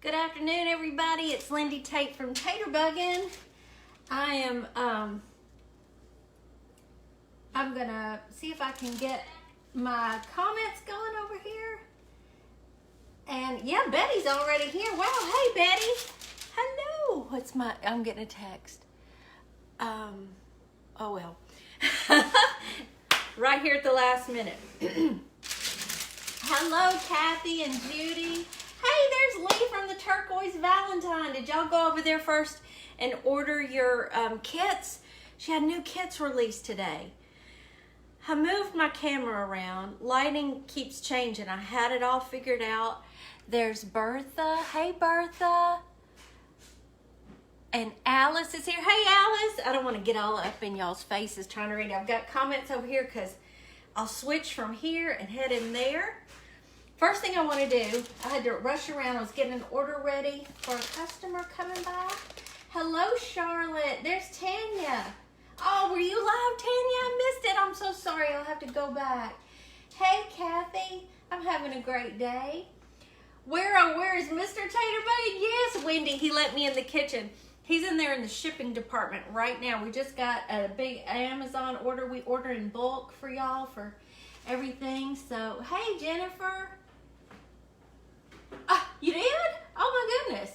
Good afternoon, everybody. It's Lindy Tate from Tater Buggin'. I'm gonna see if I can get my comments going over here. And yeah, Betty's already here. Wow, hey Betty. Hello. I'm getting a text. Oh well. Right here at the last minute. Hello, Kathy and Judy. Hey, there's Lee from the Turquoise Valentine. Did y'all go over there first and order your kits? She had new kits released today. I moved my camera around. Lighting keeps changing. I had it all figured out. There's Bertha. Hey, Bertha. And Alice is here. Hey, Alice. I don't want to get all up in y'all's faces trying to read. I've got comments over here because I'll switch from here and head in there. First thing I want to do, I had to rush around. I was getting an order ready for a customer coming by. Hello, Charlotte. There's Tanya. Oh, were you live, Tanya? I missed it. I'm so sorry. I'll have to go back. Hey, Kathy. I'm having a great day. Where is Mr. Tater Buggin'? Yes, Wendy. He let me in the kitchen. He's in there in the shipping department right now. We just got a big Amazon order. We order in bulk for y'all for everything. So, hey, Jennifer. You did? Oh my goodness.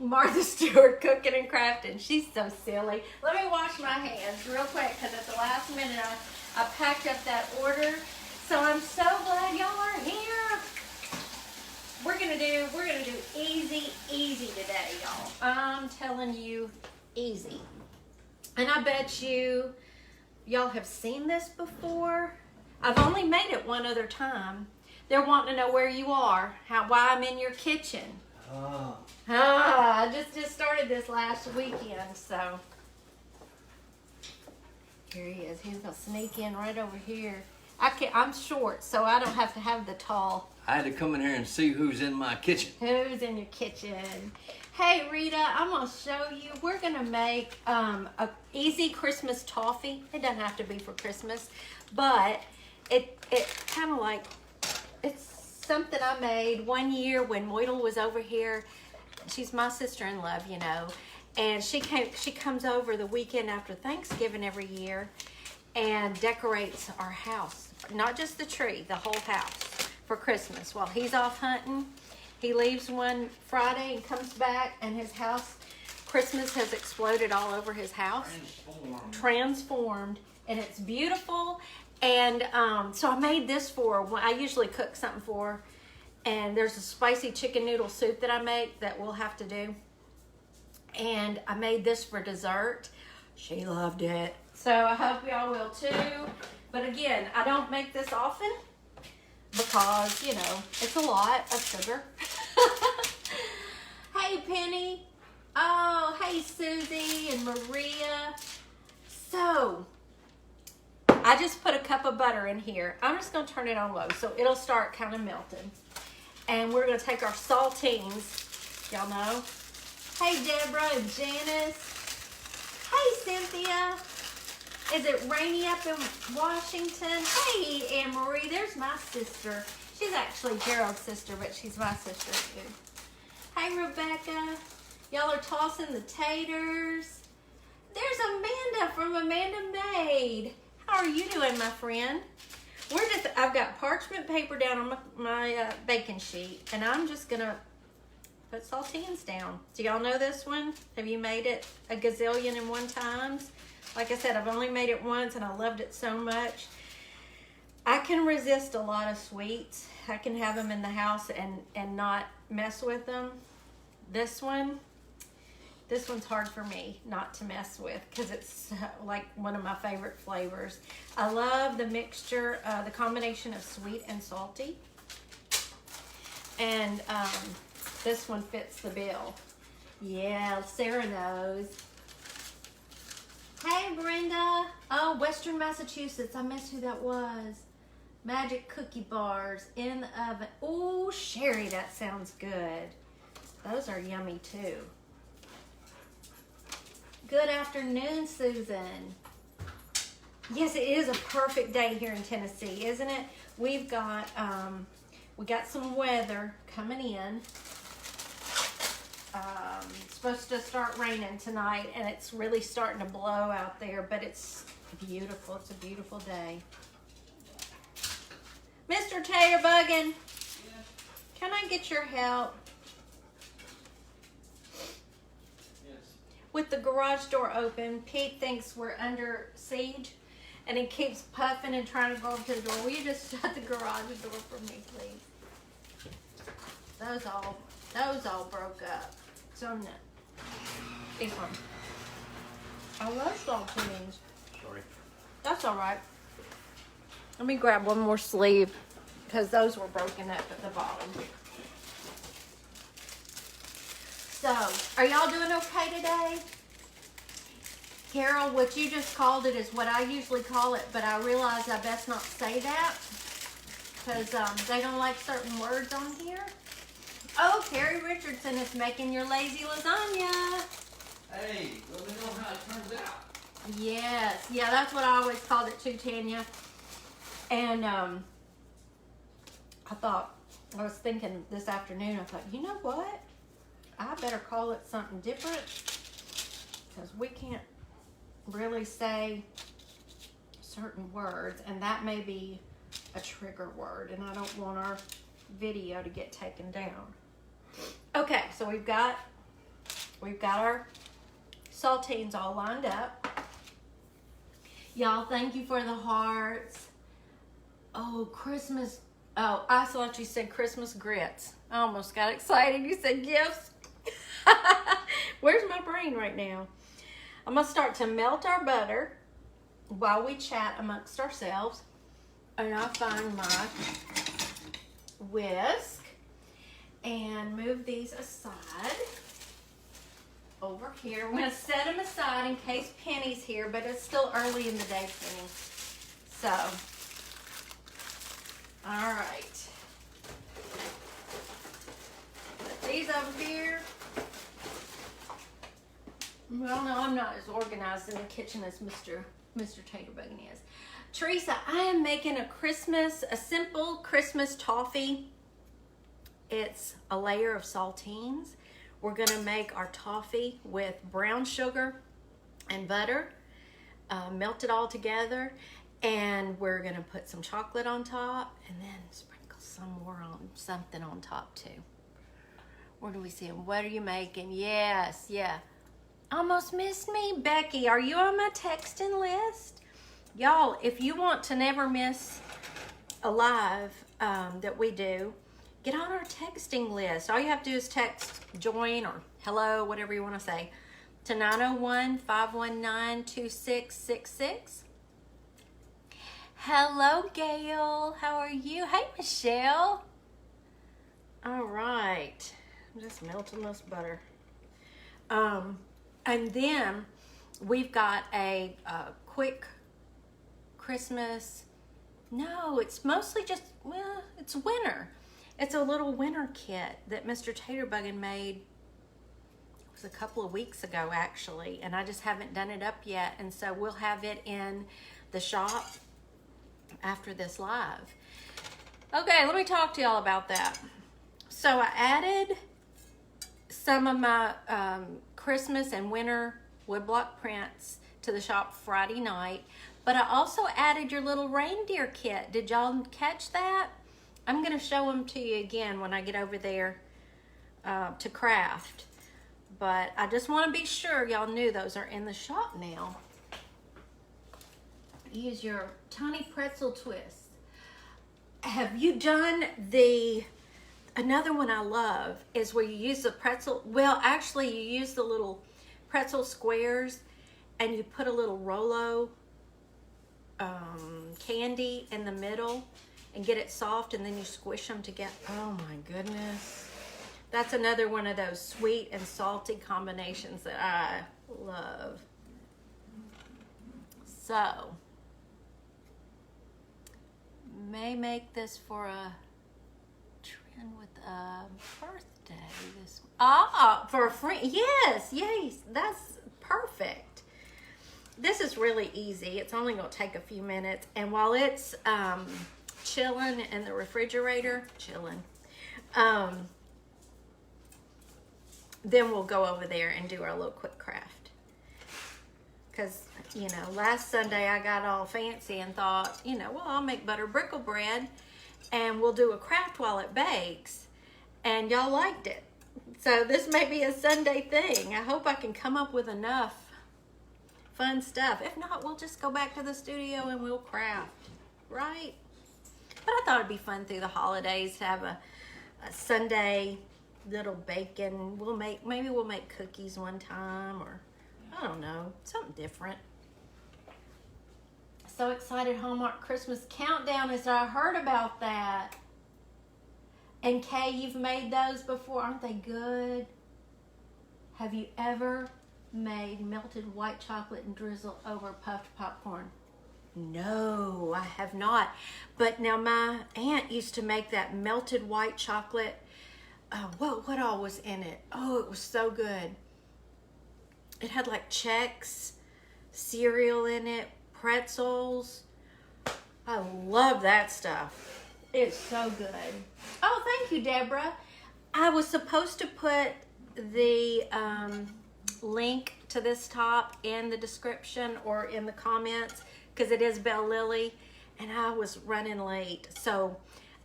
Martha Stewart cooking and crafting. She's so silly. Let me wash my hands real quick because at the last minute I packed up that order. So I'm so glad y'all are here. We're gonna do easy today, y'all. I'm telling you, easy. And I bet y'all have seen this before. I've only made it one other time. They're wanting to know where you are, why I'm in your kitchen. I just started this last weekend, so here he is. He's gonna sneak in right over here. I'm short, so I don't have to have the tall. I had to come in here and see who's in my kitchen. Who's in your kitchen? Hey Rita, I'm gonna show you. We're gonna make a easy Christmas toffee. It doesn't have to be for Christmas, but it kind of like, it's something I made one year when Moidle was over here. She's my sister-in-law, you know, and she comes over the weekend after Thanksgiving every year and decorates our house, not just the tree, the whole house for Christmas. While he's off hunting, he leaves one Friday and comes back, and his house, Christmas has exploded all over his house. Transformed, and it's beautiful. And so I made this I usually cook something for, and there's a spicy chicken noodle soup that I make that we'll have to do. And I made this for dessert. She loved it. So I hope y'all will too. But again, I don't make this often because, you know, it's a lot of sugar. Hey, Penny. Oh, hey, Susie and Maria. So I just put a cup of butter in here. I'm just going to turn it on low so it'll start kind of melting. And we're going to take our saltines, y'all know. Hey, Deborah and Janice. Hey, Cynthia. Is it rainy up in Washington? Hey, Anne-Marie. There's my sister. She's actually Gerald's sister, but she's my sister too. Hey, Rebecca. Y'all are tossing the taters. There's Amanda from Amanda Made. How are you doing, my friend? I've got parchment paper down on my baking sheet, and I'm just gonna put saltines down. Do y'all know this one? Have you made it a gazillion and one times? Like I said, I've only made it once, and I loved it so much. I can resist a lot of sweets. I can have them in the house and not mess with them. This one's hard for me not to mess with because it's like one of my favorite flavors. I love the mixture, the combination of sweet and salty. And this one fits the bill. Yeah, Sarah knows. Hey, Brenda. Oh, Western Massachusetts. I missed who that was. Magic cookie bars in the oven. Oh, Sherry, that sounds good. Those are yummy too. Good afternoon, Susan. Yes, it is a perfect day here in Tennessee, isn't it? We've got We got some weather coming in. It's supposed to start raining tonight, and it's really starting to blow out there, but it's beautiful. It's a beautiful day. Mr. Taterbuggin, can I get your help? Yes. With the garage door open, Pete thinks we're under siege, and he keeps puffing and trying to go up to the door. Will you just shut the garage door for me, please? Those all broke up. So no. These one. I love saltines. Sorry. That's all right. Let me grab one more sleeve because those were broken up at the bottom. So, are y'all doing okay today? Carol, what you just called it is what I usually call it, but I realize I best not say that because they don't like certain words on here. Oh, Carrie Richardson is making your lazy lasagna. Hey, let me know how it turns out. Yes, yeah, that's what I always called it too, Tanya. And I was thinking this afternoon, I thought, you know what? I better call it something different because we can't really say certain words, and that may be a trigger word, and I don't want our video to get taken down. Okay, so we've got our saltines all lined up. Y'all, thank you for the hearts. Oh, Christmas. Oh, I thought you said Christmas grits. I almost got excited. You said gifts. Where's my brain right now? I'm going to start to melt our butter while we chat amongst ourselves. And I'll find my whisk and move these aside over here. I'm going to set them aside in case Penny's here, but it's still early in the day, Penny. So, all right. Put these over here. Well, no, I'm not as organized in the kitchen as Mr. Taterbuggin is. Teresa, I am making a simple Christmas toffee. It's a layer of saltines. We're gonna make our toffee with brown sugar and butter, melt it all together, and we're gonna put some chocolate on top and then sprinkle something on top too. Where do we see them? What are you making? Yes, yeah. Almost missed me. Becky, are you on my texting list? Y'all, if you want to never miss a live that we do, get on our texting list. All you have to do is text join or hello, whatever you want to say, to 901-519-2666. Hello, Gail. How are you? Hey, Michelle. All right. I'm just melting this butter. And then we've got a quick Christmas. No, it's mostly just, well, it's winter. It's a little winter kit that Mr. Taterbuggin made. It was a couple of weeks ago, actually, and I just haven't done it up yet. And so we'll have it in the shop after this live. Okay, let me talk to y'all about that. So I added some of my Christmas and winter woodblock prints to the shop Friday night, but I also added your little reindeer kit. Did y'all catch that? I'm going to show them to you again when I get over there to craft, but I just want to be sure y'all knew those are in the shop now. Use your tiny pretzel twist. Have you done another one I love is where you use the pretzel, well, actually you use the little pretzel squares and you put a little Rolo candy in the middle and get it soft, and then you squish them together. Oh my goodness. That's another one of those sweet and salty combinations that I love. So, may make this for a trend with a birthday. For a friend. Yes, that's perfect. This is really easy. It's only going to take a few minutes, and while it's chilling in the refrigerator, then we'll go over there and do our little quick craft. Because, you know, last Sunday I got all fancy and thought, you know, well, I'll make butter brickle bread and we'll do a craft while it bakes. And y'all liked it. So this may be a Sunday thing. I hope I can come up with enough fun stuff. If not, we'll just go back to the studio and we'll craft, right? But I thought it'd be fun through the holidays to have a Sunday little bacon. Maybe we'll make cookies one time, or I don't know, something different. So excited, Hallmark Christmas Countdown, as I heard about that. And Kay, you've made those before, aren't they good? Have you ever made melted white chocolate and drizzle over puffed popcorn? No, I have not. But now my aunt used to make that melted white chocolate. What all was in it? Oh, it was so good. It had like Chex cereal in it, pretzels. I love that stuff. It's so good. Oh, thank you, Deborah. I was supposed to put the link to this top in the description or in the comments because it is Bell Lily, and I was running late. So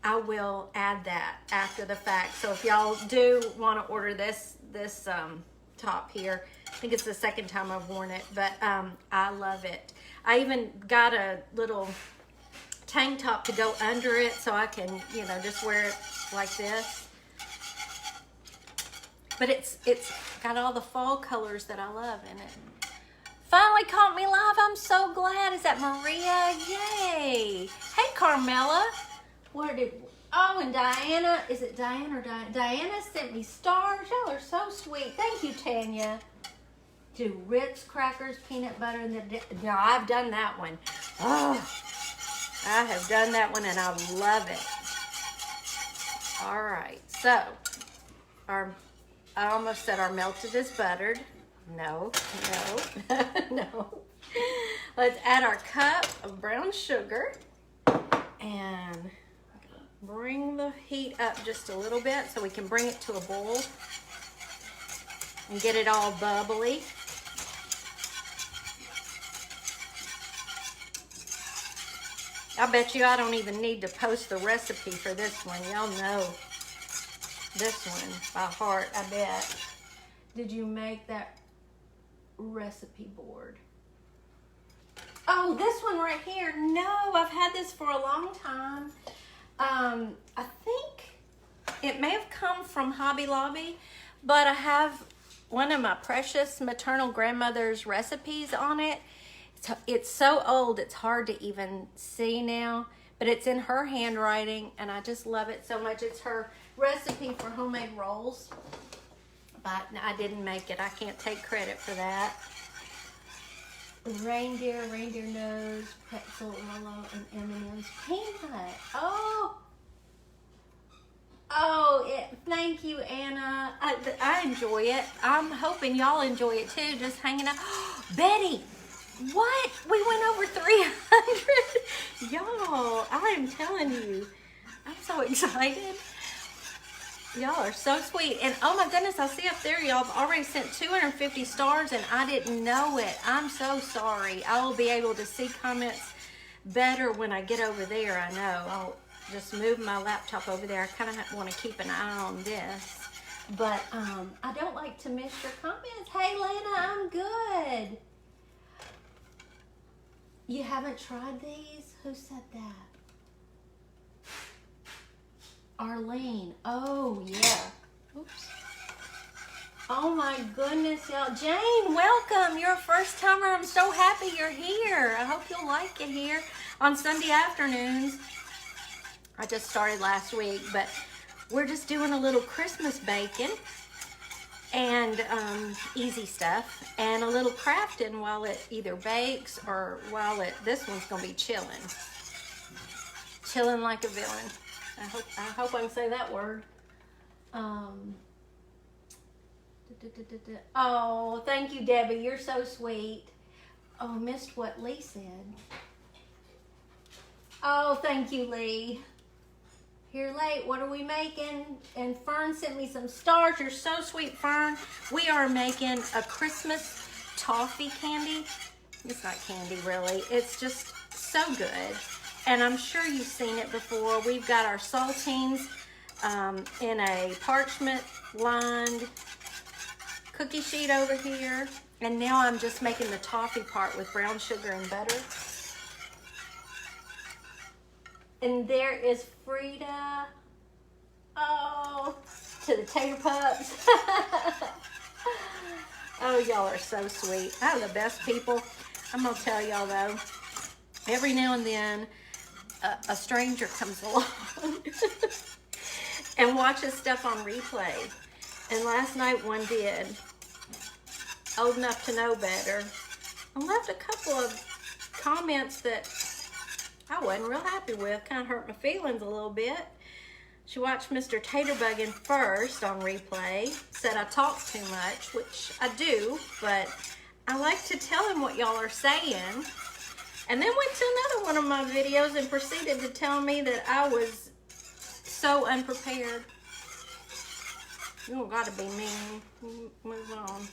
I will add that after the fact. So if y'all do want to order this top here, I think it's the second time I've worn it, but I love it. I even got a little tank top to go under it so I can, you know, just wear it like this. But it's got all the fall colors that I love in it. Finally caught me live. I'm so glad. Is that Maria? Yay. Hey, Carmela. And Diana, is it Diana or Diana? Diana sent me stars. Y'all are so sweet. Thank you, Tanya. Do Ritz crackers, peanut butter, and no, I've done that one. Oh, I have done that one and I love it. All right, so I almost said our melted is buttered. No. No. Let's add our cup of brown sugar and bring the heat up just a little bit so we can bring it to a boil and get it all bubbly. I bet you I don't even need to post the recipe for this one. Y'all know this one by heart, I bet. Did you make that recipe board? Oh, this one right here. No, I've had this for a long time. I think it may have come from Hobby Lobby, but I have one of my precious maternal grandmother's recipes on it. It's so old, it's hard to even see now, but it's in her handwriting, and I just love it so much. It's her recipe for homemade rolls, but I didn't make it. I can't take credit for that. Reindeer nose, pretzel, Milo, and M&M's peanut. Thank you, Anna. I enjoy it. I'm hoping y'all enjoy it too, just hanging out. Betty, what? We went over 300. Y'all, I am telling you, I'm so excited. Y'all are so sweet. And oh my goodness, I see up there y'all have already sent 250 stars and I didn't know it. I'm so sorry. I will be able to see comments better when I get over there. I know. I'll just move my laptop over there. I kind of want to keep an eye on this. But I don't like to miss your comments. Hey, Lena, I'm good. You haven't tried these? Who said that? Arlene. Oh, yeah. Oops. Oh, my goodness, y'all. Jane, welcome. You're a first timer. I'm so happy you're here. I hope you'll like it here on Sunday afternoons. I just started last week, but we're just doing a little Christmas bacon and easy stuff and a little crafting while it either bakes or while this one's going to be chilling. Chilling like a villain. I hope I can say that word. Oh, thank you, Debbie. You're so sweet. Oh, I missed what Lee said. Oh, thank you, Lee. Here late, what are we making? And Fern sent me some stars. You're so sweet, Fern. We are making a Christmas toffee candy. It's not candy, really. It's just so good. And I'm sure you've seen it before. We've got our saltines in a parchment-lined cookie sheet over here. And now I'm just making the toffee part with brown sugar and butter. And there is Frida. Oh, to the tater pups. Oh, y'all are so sweet. I'm the best people. I'm going to tell y'all, though, every now and then, a stranger comes along and watches stuff on replay. And last night one did, old enough to know better, and left a couple of comments that I wasn't real happy with. Kind of hurt my feelings a little bit. She watched Mr. Taterbuggin first on replay, said I talk too much, which I do, but I like to tell him what y'all are saying. And then went to another one of my videos and proceeded to tell me that I was so unprepared. You don't gotta be mean. Move on.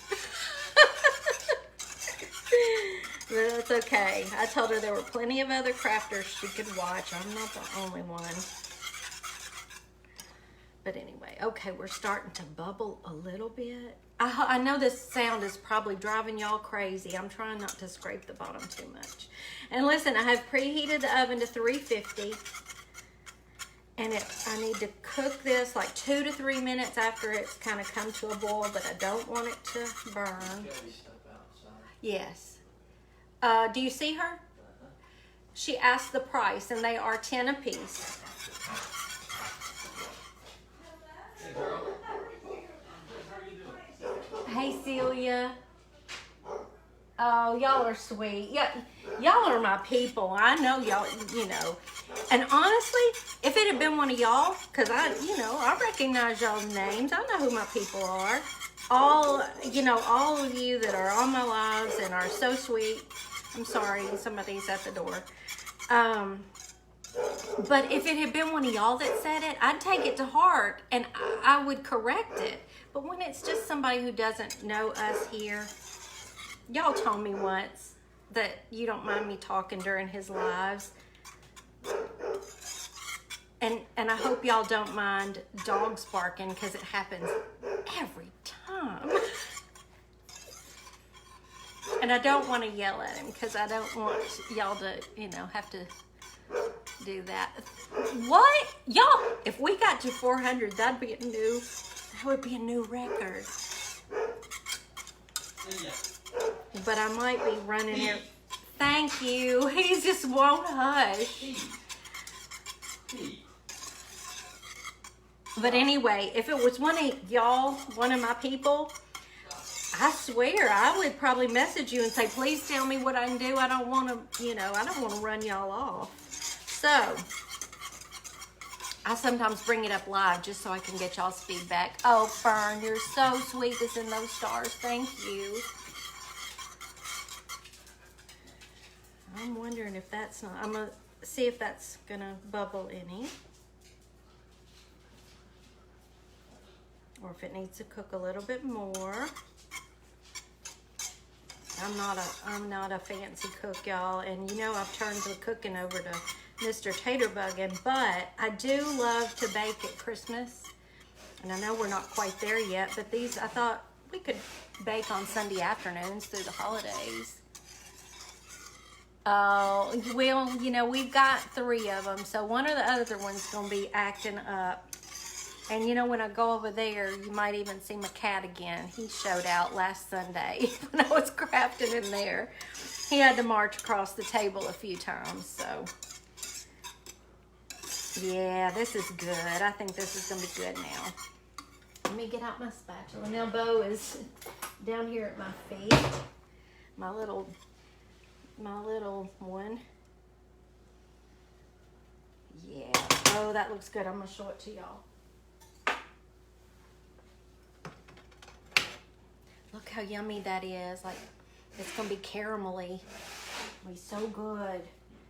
But that's okay. I told her there were plenty of other crafters she could watch. I'm not the only one. But anyway, okay, we're starting to bubble a little bit. I know this sound is probably driving y'all crazy. I'm trying not to scrape the bottom too much. And listen, I have preheated the oven to 350. And I need to cook this like 2 to 3 minutes after it's kind of come to a boil, but I don't want it to burn. Yes. Do you see her? She asked the price, and they are 10 a piece. Hey, girl. Hey, Celia. Oh, y'all are sweet. Yeah, y'all are my people. I know y'all, you know. And honestly, if it had been one of y'all, because I recognize y'all's names. I know who my people are. All of you that are on my lives and are so sweet. I'm sorry, somebody's at the door. But if it had been one of y'all that said it, I'd take it to heart and I would correct it. But when it's just somebody who doesn't know us here, y'all told me once that you don't mind me talking during his lives. And I hope y'all don't mind dogs barking because it happens every time. And I don't want to yell at him because I don't want y'all to, have to do that. What? Y'all, if we got to 400, that would be a new record. But I might be running here. Thank you. He just won't hush. But anyway, if it was one of y'all, one of my people, I swear I would probably message you and say, please tell me what I can do. I don't want to run y'all off. So I sometimes bring it up live just so I can get y'all's feedback. Oh, Fern, you're so sweet to send those stars. Thank you. I'm wondering if that's not, I'm going to see if that's going to bubble any. Or if it needs to cook a little bit more. I'm not a fancy cook, y'all. And I've turned the cooking over to Mr. Taterbuggin, but I do love to bake at Christmas. And I know we're not quite there yet, but these, I thought we could bake on Sunday afternoons through the holidays. Oh, well, we've got 3 of them, so one of the other one's going to be acting up. And when I go over there, you might even see my cat again. He showed out last Sunday when I was crafting in there. He had to march across the table a few times, so. Yeah, this is good. I think this is going to be good now. Let me get out my spatula. Now, Bo is down here at my feet. My little one. Yeah. Oh, that looks good. I'm going to show it to y'all. Look how yummy that is. Like, it's going to be caramelly. It'll be so good.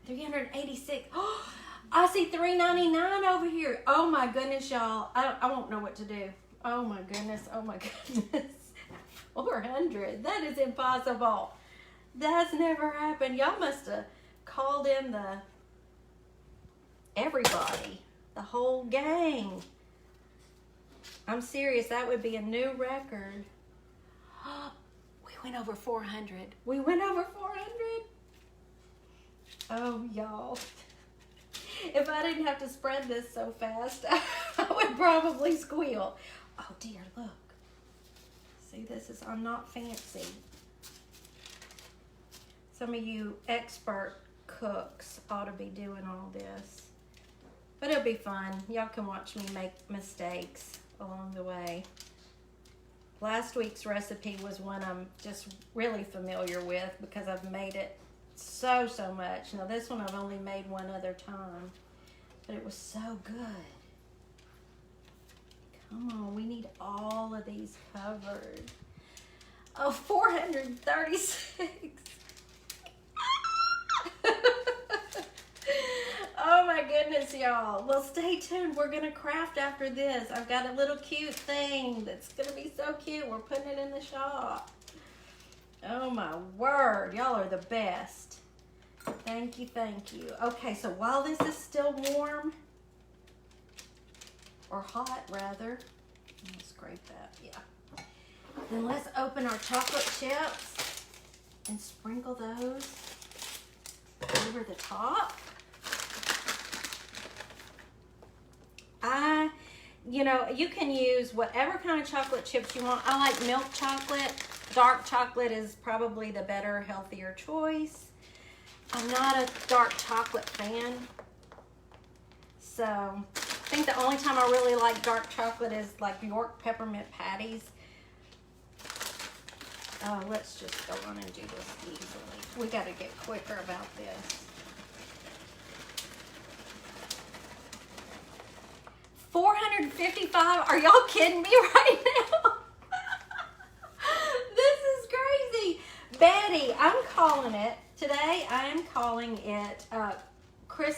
$386. Oh, I see $399 over here. Oh my goodness, y'all. I won't know what to do. Oh my goodness. Oh my goodness. 400. That is impossible. That's never happened. Y'all must have called in everybody, the whole gang. I'm serious. That would be a new record. We went over 400. We went over 400. Oh, y'all. If I didn't have to spread this so fast, I would probably squeal. Oh dear, look. See, I'm not fancy. Some of you expert cooks ought to be doing all this. But it'll be fun. Y'all can watch me make mistakes along the way. Last week's recipe was one I'm just really familiar with because I've made it so much. Now this one I've only made one other time, but it was so good. Come on, we need all of these covered. Oh, 436. Oh my goodness, y'all. Well, stay tuned. We're gonna craft after this. I've got a little cute thing that's gonna be so cute. We're putting it in the shop. Oh my word, y'all are the best. Thank you, thank you. Okay, so while this is still warm, or hot rather, let me scrape that, yeah. Then let's open our chocolate chips and sprinkle those over the top. You can use whatever kind of chocolate chips you want. I like milk chocolate. Dark chocolate is probably the better, healthier choice. I'm not a dark chocolate fan. So I think the only time I really like dark chocolate is like York peppermint patties. Let's just go on and do this easily. We got to get quicker about this. 455? Are y'all kidding me right now? This is crazy. Betty, I'm calling it, today I am calling it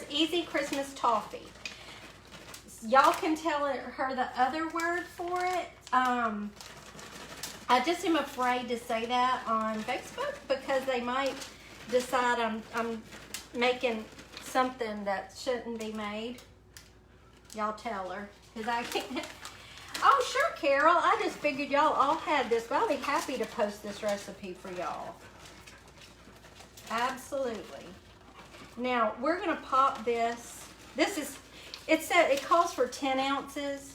Easy Christmas Toffee. Y'all can tell her the other word for it. I just am afraid to say that on Facebook because they might decide I'm making something that shouldn't be made. Y'all tell her, because I can't. Oh, sure, Carol. I just figured y'all all had this, but I'll be happy to post this recipe for y'all. Absolutely. Now, we're going to pop this. It calls for 10 ounces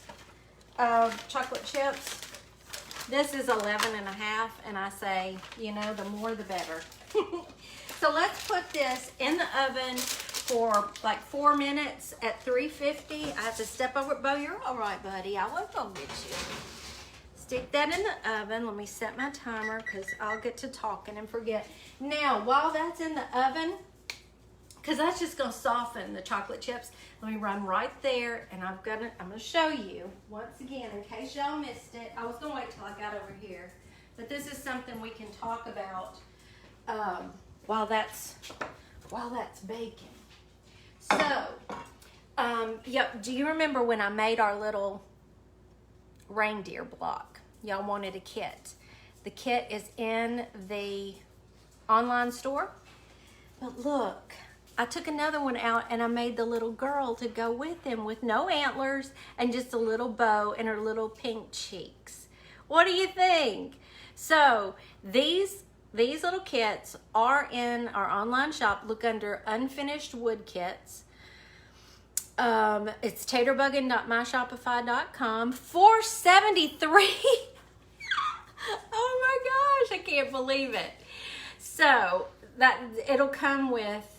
of chocolate chips. This is 11 and a half, and I say, the more the better. So let's put this in the oven for like 4 minutes at 350. I have to step over. Bo, you're all right, buddy. I was gonna get you. Stick that in the oven. Let me set my timer because I'll get to talking and forget. Now, while that's in the oven, because that's just gonna soften the chocolate chips, let me run right there, and I'm gonna show you once again in case y'all missed it. I was gonna wait till I got over here, but this is something we can talk about while that's baking. So, do you remember when I made our little reindeer block? Y'all wanted a kit. The kit is in the online store. But look, I took another one out and I made the little girl to go with him with no antlers and just a little bow and her little pink cheeks. What do you think? So, these little kits are in our online shop. Look under Unfinished Wood Kits. It's taterbuggin.myshopify.com. $4.73. Oh my gosh, I can't believe it. So it'll come with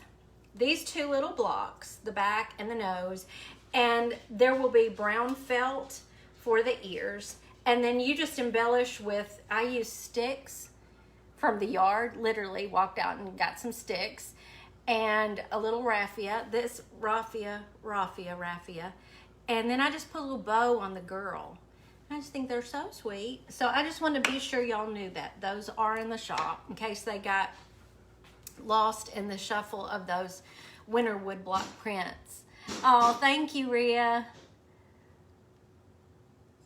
these two little blocks, the back and the nose, and there will be brown felt for the ears. And then you just embellish with, I use sticks from the yard, literally walked out and got some sticks and a little raffia, and then I just put a little bow on the girl. I just think they're so sweet. So I just want to be sure y'all knew that those are in the shop in case they got lost in the shuffle of those winter woodblock prints. Oh, thank you, Rhea.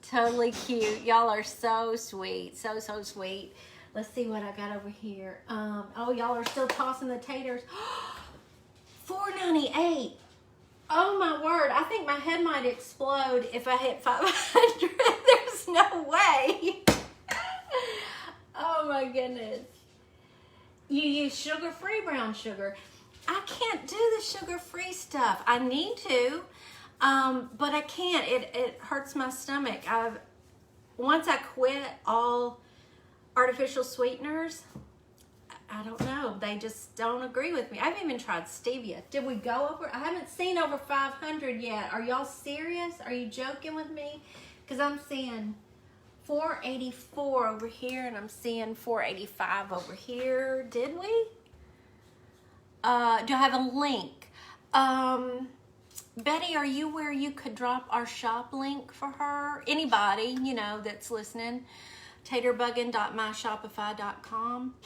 Totally cute. Y'all are so sweet. So sweet. Let's see what I got over here. Oh, y'all are still tossing the taters. $4.98. Oh my word. I think my head might explode if I hit 500. There's no way. Oh my goodness. You use sugar-free brown sugar. I can't do the sugar-free stuff. I need to, but I can't. It hurts my stomach. Once I quit all artificial sweeteners, I don't know. They just don't agree with me. I've even tried stevia. Did we go over? I haven't seen over 500 yet. Are y'all serious? Are you joking with me? Because I'm seeing 484 over here, and I'm seeing 485 over here. Did we? Do I have a link? Betty, are you where you could drop our shop link for her? Anybody, you know, that's listening. taterbuggin.myshopify.com.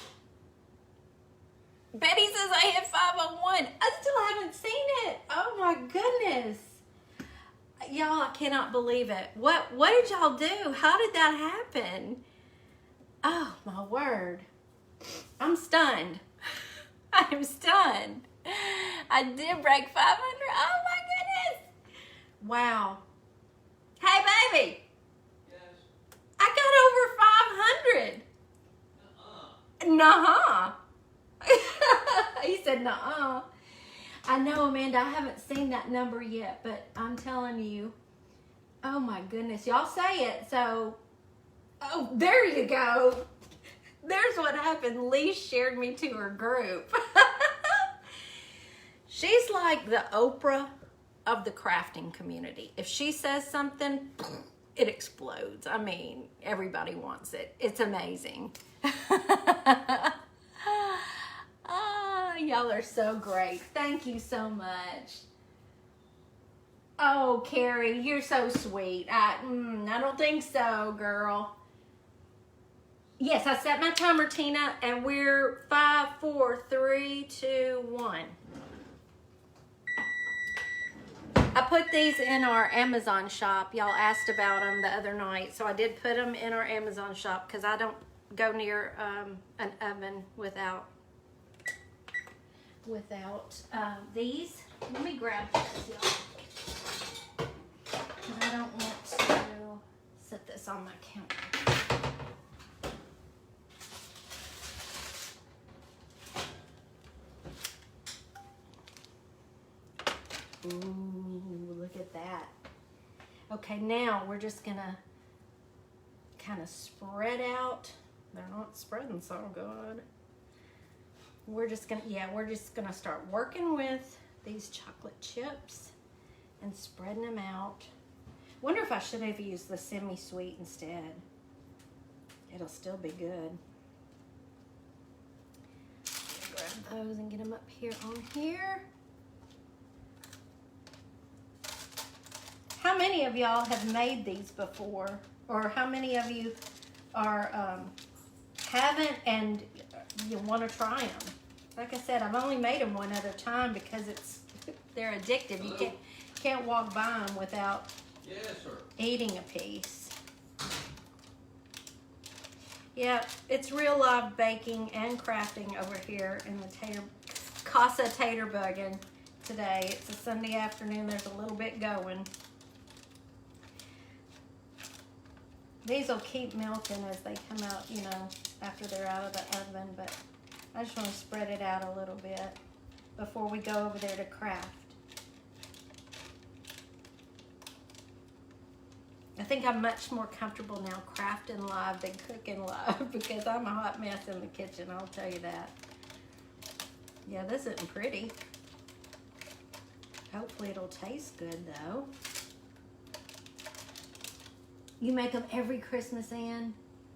Betty says I hit 501. I still haven't seen it. Oh my goodness. Y'all, I cannot believe it. What did y'all do? How did that happen? Oh my word. I'm stunned. I'm stunned. I did break 500. Oh my goodness. Wow. Hey baby. Yes. I got over 500. Nuh-uh. He said nuh-uh. I know, Amanda, I haven't seen that number yet, but I'm telling you, oh my goodness, y'all say it. So, oh, there you go. There's what happened. Lee shared me to her group. She's like the Oprah of the crafting community. If she says something, it explodes. I mean, everybody wants it. It's amazing. Y'all are so great. Thank you so much. Oh, Carrie, you're so sweet. I don't think so, girl. Yes, I set my timer, Tina, and we're 5, 4, 3, 2, 1. I put these in our Amazon shop. Y'all asked about them the other night, so I did put them in our Amazon shop because I don't go near an oven without these. Let me grab this, y'all. And I don't want to set this on my counter. Ooh, look at that. Okay, now we're just gonna kind of spread out. They're not spreading so good. We're just gonna start working with these chocolate chips and spreading them out. Wonder if I should have used the semi-sweet instead. It'll still be good. Grab those and get them up here on here. How many of y'all have made these before? Or how many of you are haven't and you want to try them? Like I said, I've only made them one other time because they're addictive. You can't walk by them without eating a piece. Yeah, it's real live baking and crafting over here in the Casa Tater Buggin today. It's a Sunday afternoon. There's a little bit going. These will keep melting as they come out, you know, after they're out of the oven, but I just want to spread it out a little bit before we go over there to craft. I think I'm much more comfortable now crafting live than cooking live because I'm a hot mess in the kitchen, I'll tell you that. Yeah, this isn't pretty. Hopefully it'll taste good though. You make them every Christmas, Ann?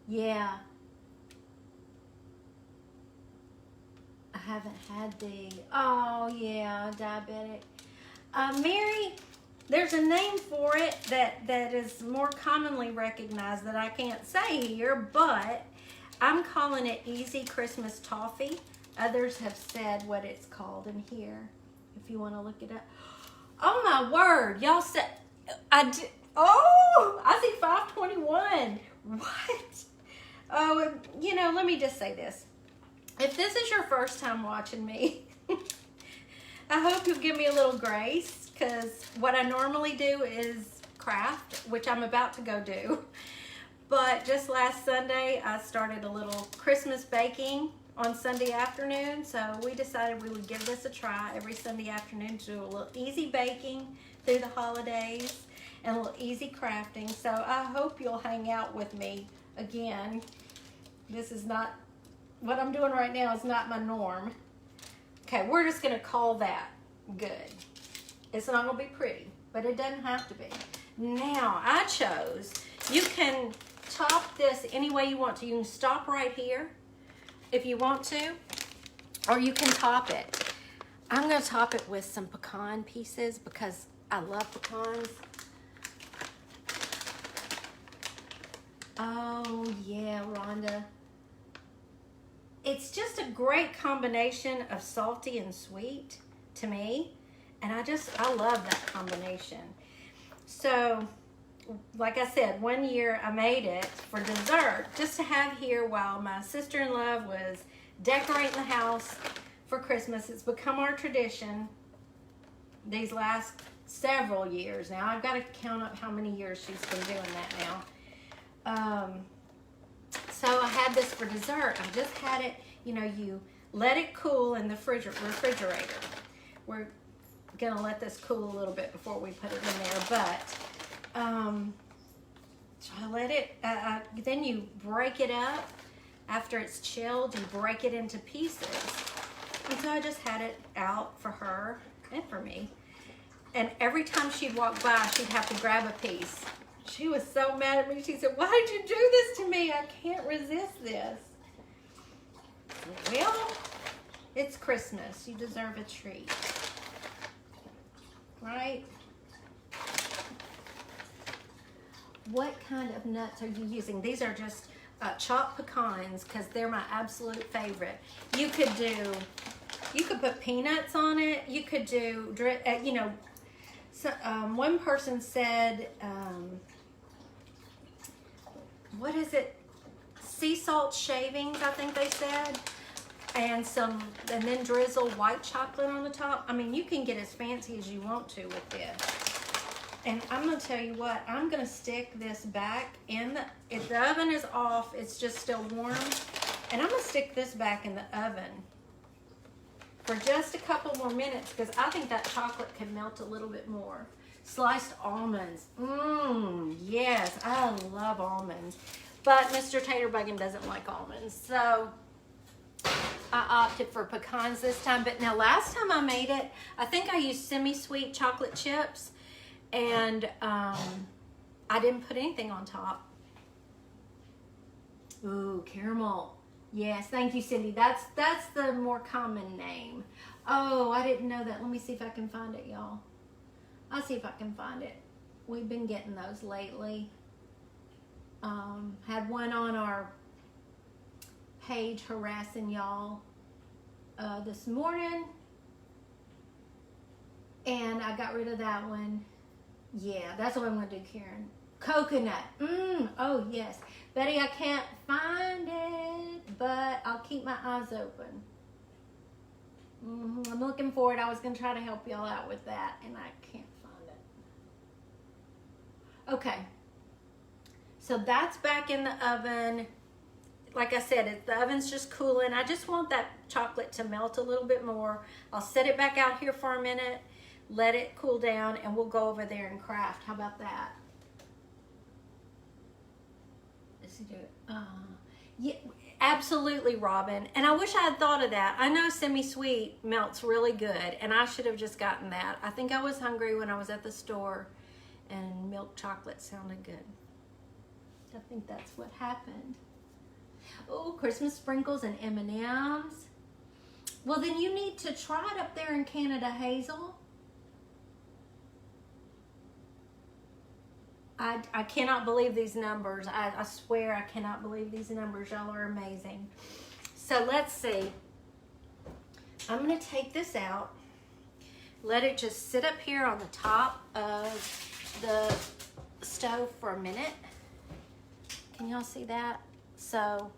Yeah. I haven't had the, oh yeah, diabetic. Mary, there's a name for it that is more commonly recognized that I can't say here, but I'm calling it Easy Christmas Toffee. Others have said what it's called in here. if you want to look it up. Oh my word, y'all said I did. Oh, I see 521. What? Oh, you know, let me just say this. If this is your first time watching me, I hope you'll give me a little grace, because what I normally do is craft, which I'm about to go do. But just last Sunday, I started a little Christmas baking on Sunday afternoon, so we decided we would give this a try every Sunday afternoon to do a little easy baking through the holidays and a little easy crafting. So I hope you'll hang out with me again. This is not, what I'm doing right now is not my norm. Okay, we're just gonna call that good. It's not gonna be pretty, but it doesn't have to be. Now, I chose, you can top this any way you want to. You can stop right here if you want to, or you can top it. I'm gonna top it with some pecan pieces because I love pecans. Oh yeah, Rhonda. It's just a great combination of salty and sweet to me. And I love that combination. So, like I said, one year I made it for dessert just to have here while my sister-in-law was decorating the house for Christmas. It's become our tradition these last several years now. I've got to count up how many years she's been doing that now. So I had this for dessert. I just had it, you know, you let it cool in the refrigerator. We're gonna let this cool a little bit before we put it in there, but so I let it, then you break it up. After it's chilled, you break it into pieces. And so I just had it out for her and for me. And every time she'd walk by, she'd have to grab a piece. She was so mad at me. She said, "Why did you do this to me? I can't resist this." Well, it's Christmas. You deserve a treat. Right? What kind of nuts are you using? These are just chopped pecans because they're my absolute favorite. You could put peanuts on it. You could do, you know, so, one person said, what is it? Sea salt shavings, I think they said. And then drizzle white chocolate on the top. I mean, you can get as fancy as you want to with this. And I'm gonna tell you what, I'm gonna stick this back in if the oven is off, it's just still warm. And I'm gonna stick this back in the oven for just a couple more minutes because I think that chocolate can melt a little bit more. Sliced almonds, yes, I love almonds. But Mr. Taterbuggin doesn't like almonds, so I opted for pecans this time. But now last time I made it, I think I used semi-sweet chocolate chips, and I didn't put anything on top. Ooh, caramel. Yes, thank you, Cindy. That's the more common name. Oh, I didn't know that. Let me see if I can find it, y'all. I'll see if I can find it. We've been getting those lately. Had one on our page harassing y'all this morning, and I got rid of that one. Yeah, that's what I'm gonna do, Karen. Coconut. Oh yes, Betty, I can't find it, but I'll keep my eyes open. I'm looking for it. I was gonna try to help y'all out with that, and I can't find it. Okay, so that's back in the oven. Like I said, the oven's just cooling. I just want that chocolate to melt a little bit more. I'll set it back out here for a minute, let it cool down, and we'll go over there and craft. How about that? Let's do it. Yeah, absolutely, Robin. And I wish I had thought of that. I know semi-sweet melts really good, and I should have just gotten that. I think I was hungry when I was at the store, and milk chocolate sounded good. I think that's what happened. Oh, Christmas sprinkles and M&Ms. Well, then you need to try it up there in Canada, Hazel. I cannot believe these numbers. I swear I cannot believe these numbers. Y'all are amazing. So let's see. I'm going to take this out let it just sit up here on the top of the stove for a minute. Can y'all see that? So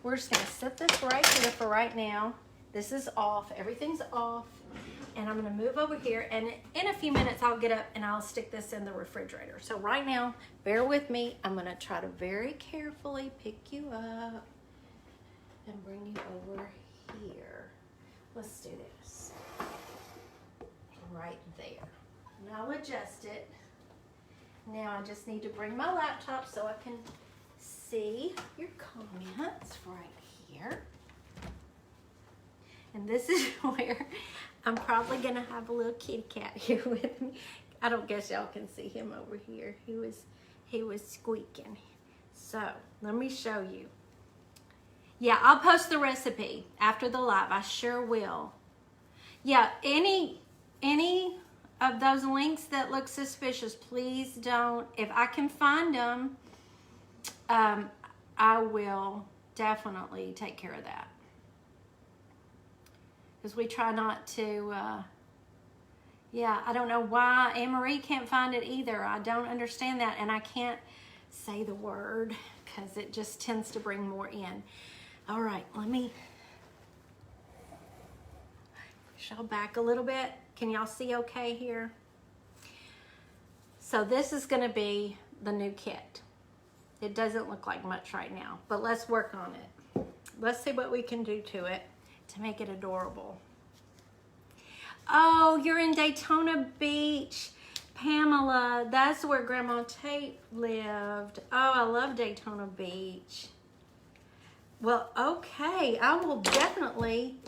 we're just gonna set this right here for right now. This is off, everything's off. And I'm gonna move over here, and in a few minutes I'll get up and I'll stick this in the refrigerator. So right now, bear with me. I'm gonna try to very carefully pick you up and bring you over here. Let's do this. Right there. And I'll adjust it. Now I just need to bring my laptop so I can see your comments right here. And this is where I'm probably gonna have a little kitty cat here with me. I don't guess y'all can see him over here. He was squeaking. So let me show you. Yeah, I'll post the recipe after the live. I sure will. Yeah, any of those links that look suspicious, please don't. If I can find them, I will definitely take care of that. Because we try not to, yeah, I don't know why Anne-Marie can't find it either. I don't understand that, and I can't say the word because it just tends to bring more in. All right, let me push y'all back a little bit. Can y'all see okay here? So this is gonna be the new kit. It doesn't look like much right now, but let's work on it. Let's see what we can do to it to make it adorable. Oh, you're in Daytona Beach, Pamela. That's where Grandma Tate lived. Oh, I love Daytona Beach. Well, okay, I will definitely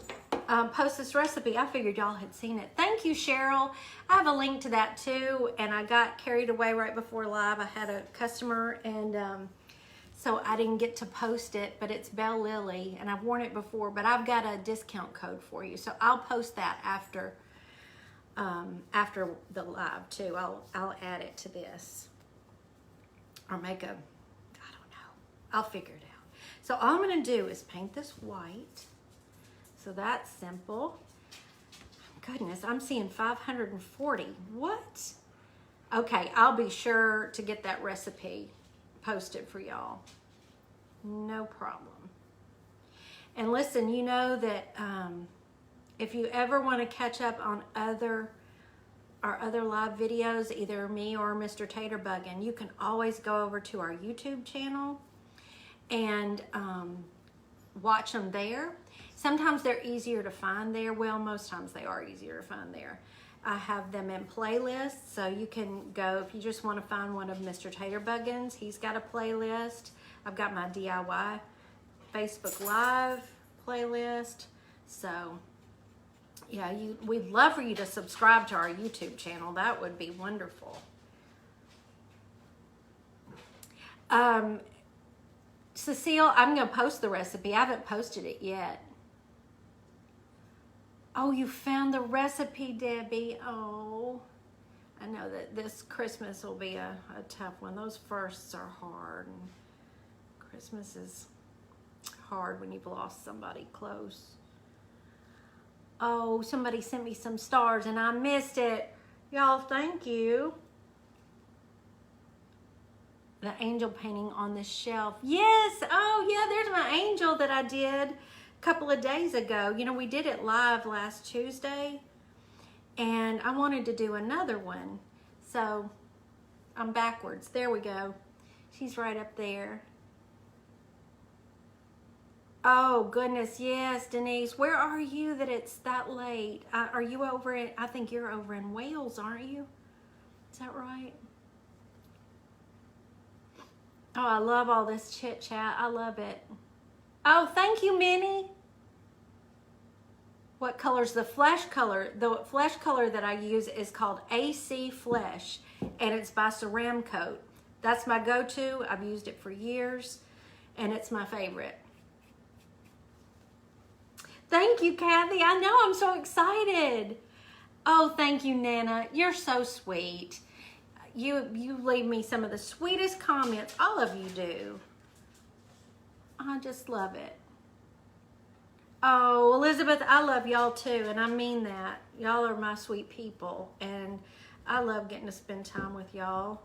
post this recipe. I figured y'all had seen it. Thank you, Cheryl. I have a link to that too, and I got carried away right before live. I had a customer, and so I didn't get to post it, but it's Bell Lily, and I've worn it before, but I've got a discount code for you, so I'll post that after the live too. I'll add it to this, or make a, I don't know, I'll figure it out. So all I'm gonna do is paint this white. So that's simple. Goodness, I'm seeing 540. What? Okay, I'll be sure to get that recipe posted for y'all. No problem. And listen, you know that if you ever want to catch up on our other live videos, either me or Mr. Taterbuggin, you can always go over to our YouTube channel and watch them there. Sometimes they're easier to find there. Well, most times they are easier to find there. I have them in playlists, so you can go if you just want to find one of Mr. Taterbuggin's. He's got a playlist. I've got my DIY Facebook Live playlist. So, yeah, we'd love for you to subscribe to our YouTube channel. That would be wonderful. Cecile, I'm going to post the recipe. I haven't posted it yet. Oh, you found the recipe, Debbie. Oh, I know that this Christmas will be a tough one. Those firsts are hard. And Christmas is hard when you've lost somebody close. Oh, somebody sent me some stars and I missed it. Y'all, thank you. The angel painting on the shelf. Yes. Oh, yeah, there's my angel that I did couple of days ago. You know, we did it live last Tuesday, and I wanted to do another one, so I'm backwards. There we go. She's right up there. Oh goodness, yes, Denise, where are you that it's that late? Are you over in, I think you're over in Wales, aren't you? Is that right? Oh, I love all this chit chat. I love it. Oh, thank you, Minnie. What color's the flesh color? The flesh color that I use is called AC Flesh, and it's by Ceramcoat. That's my go-to. I've used it for years, and it's my favorite. Thank you, Kathy. I know, I'm so excited. Oh, thank you, Nana. You're so sweet. You leave me some of the sweetest comments. All of you do. I just love it. Oh, Elizabeth, I love y'all too, and I mean that. Y'all are my sweet people, and I love getting to spend time with y'all.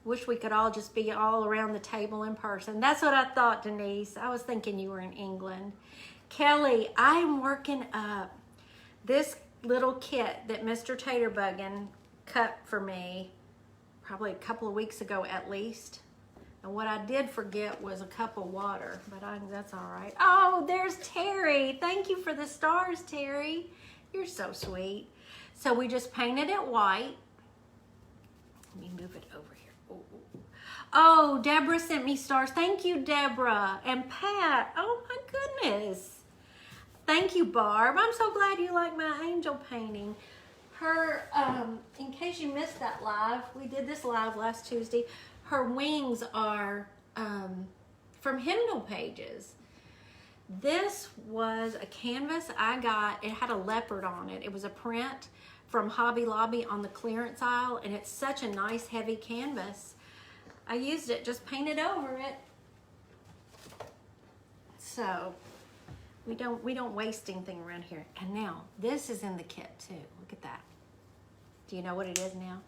Wish we could all just be all around the table in person. That's what I thought, Denise. I was thinking you were in England. Kelly, I'm working up this little kit that Mr. Taterbuggin cut for me probably a couple of weeks ago at least. And what I did forget was a cup of water, but that's all right. Oh, there's Terry. Thank you for the stars, Terry. You're so sweet. So we just painted it white. Let me move it over here. Oh, Deborah sent me stars. Thank you, Deborah. And Pat. Oh, my goodness. Thank you, Barb. I'm so glad you like my angel painting. Her, in case you missed that live, we did this live last Tuesday. Her wings are from hymnal pages. This was a canvas I got. It had a leopard on it. It was a print from Hobby Lobby on the clearance aisle, and it's such a nice heavy canvas. I used it, just painted over it. So we don't waste anything around here. And now this is in the kit too. Look at that. Do you know what it is now?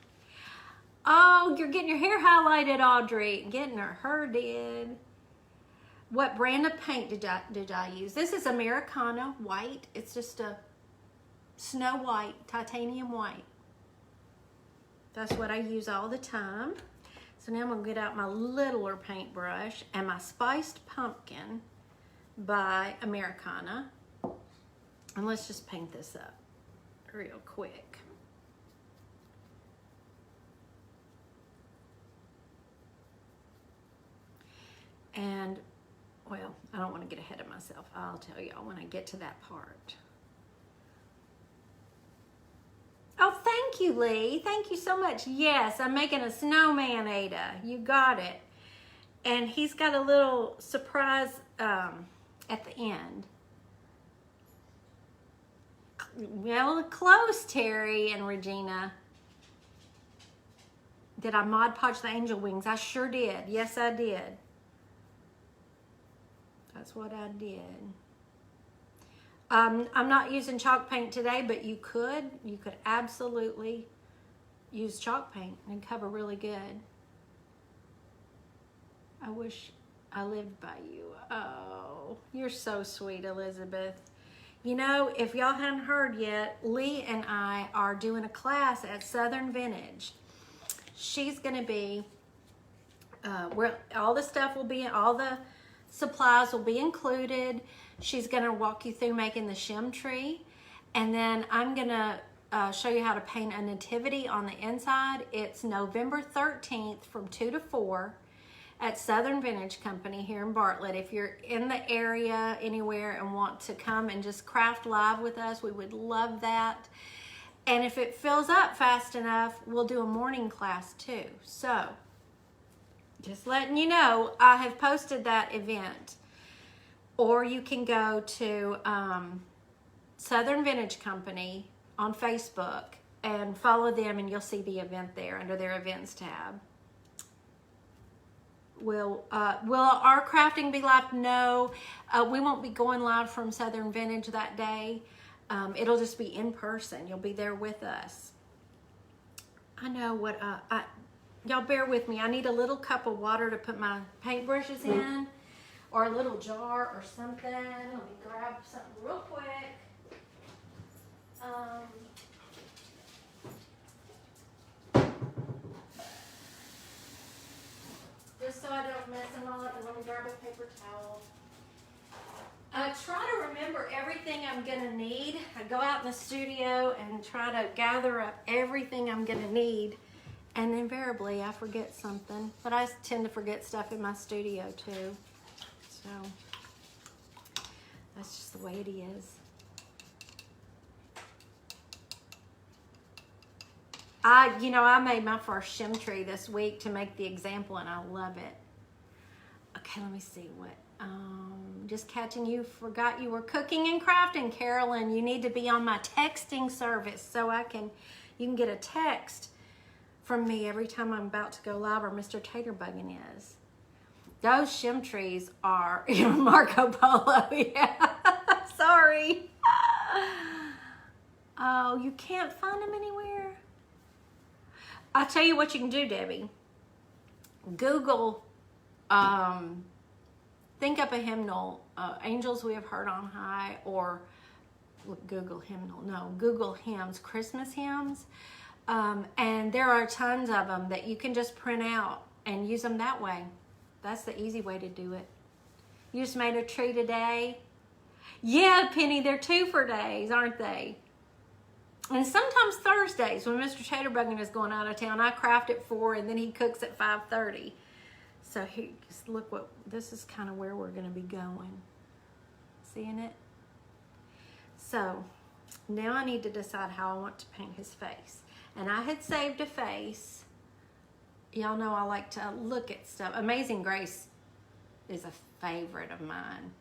Oh, you're getting your hair highlighted, Audrey. Getting her did. What brand of paint did I use? This is Americana white. It's just a snow white, titanium white. That's what I use all the time. So now I'm gonna get out my littler paintbrush and my Spiced Pumpkin by Americana. And let's just paint this up real quick. And, well, I don't want to get ahead of myself. I'll tell y'all when I get to that part. Oh, thank you, Lee. Thank you so much. Yes, I'm making a snowman, Ada. You got it. And he's got a little surprise at the end. Well, close, Terry and Regina. Did I Mod Podge the angel wings? I sure did. Yes, I did. That's what I did. I'm not using chalk paint today, but you could absolutely use chalk paint and cover really good. I wish I lived by you. Oh, you're so sweet, Elizabeth. You know, if y'all hadn't heard yet, Lee and I are doing a class at Southern Vintage. She's gonna be, where all the stuff will be, all the supplies will be included. She's gonna walk you through making the shim tree, and then I'm gonna show you how to paint a nativity on the inside. It's November 13th from 2 to 4 at Southern Vintage Company here in Bartlett. If you're in the area anywhere and want to come and just craft live with us, we would love that. And if it fills up fast enough, we'll do a morning class too. So just letting you know, I have posted that event. Or you can go to Southern Vintage Company on Facebook and follow them, and you'll see the event there under their events tab. Will our crafting be live? No, we won't be going live from Southern Vintage that day. It'll just be in person. You'll be there with us. I know what, y'all bear with me. I need a little cup of water to put my paintbrushes in, or a little jar or something. Let me grab something real quick. Just so I don't mess them all up, and let me grab a paper towel. Try to remember everything I'm gonna need. I go out in the studio and try to gather up everything I'm gonna need, and invariably I forget something. But I tend to forget stuff in my studio too. So that's just the way it is. I made my first shim tree this week to make the example, and I love it. Okay, let me see what. Just catching you, forgot you were cooking and crafting, Carolyn. You need to be on my texting service so you can get a text from me every time I'm about to go live, or Mr. Taterbuggin is. Those shim trees are Marco Polo, yeah. Sorry. Oh, you can't find them anywhere? I'll tell you what you can do, Debbie. Google, think up a hymnal, Angels We Have Heard on High, or Google hymnal, no, Google hymns, Christmas hymns. And there are tons of them that you can just print out and use them that way. That's the easy way to do it. You just made a tree today. Yeah, Penny, they're 2 for days, aren't they? And sometimes Thursdays when Mr. Chatterbuggin is going out of town, I craft at 4 and then he cooks at 5:30. So here, just look what, this is kind of where we're going to be going. Seeing it? So now I need to decide how I want to paint his face. And I had saved a face. Y'all know I like to look at stuff. Amazing Grace is a favorite of mine.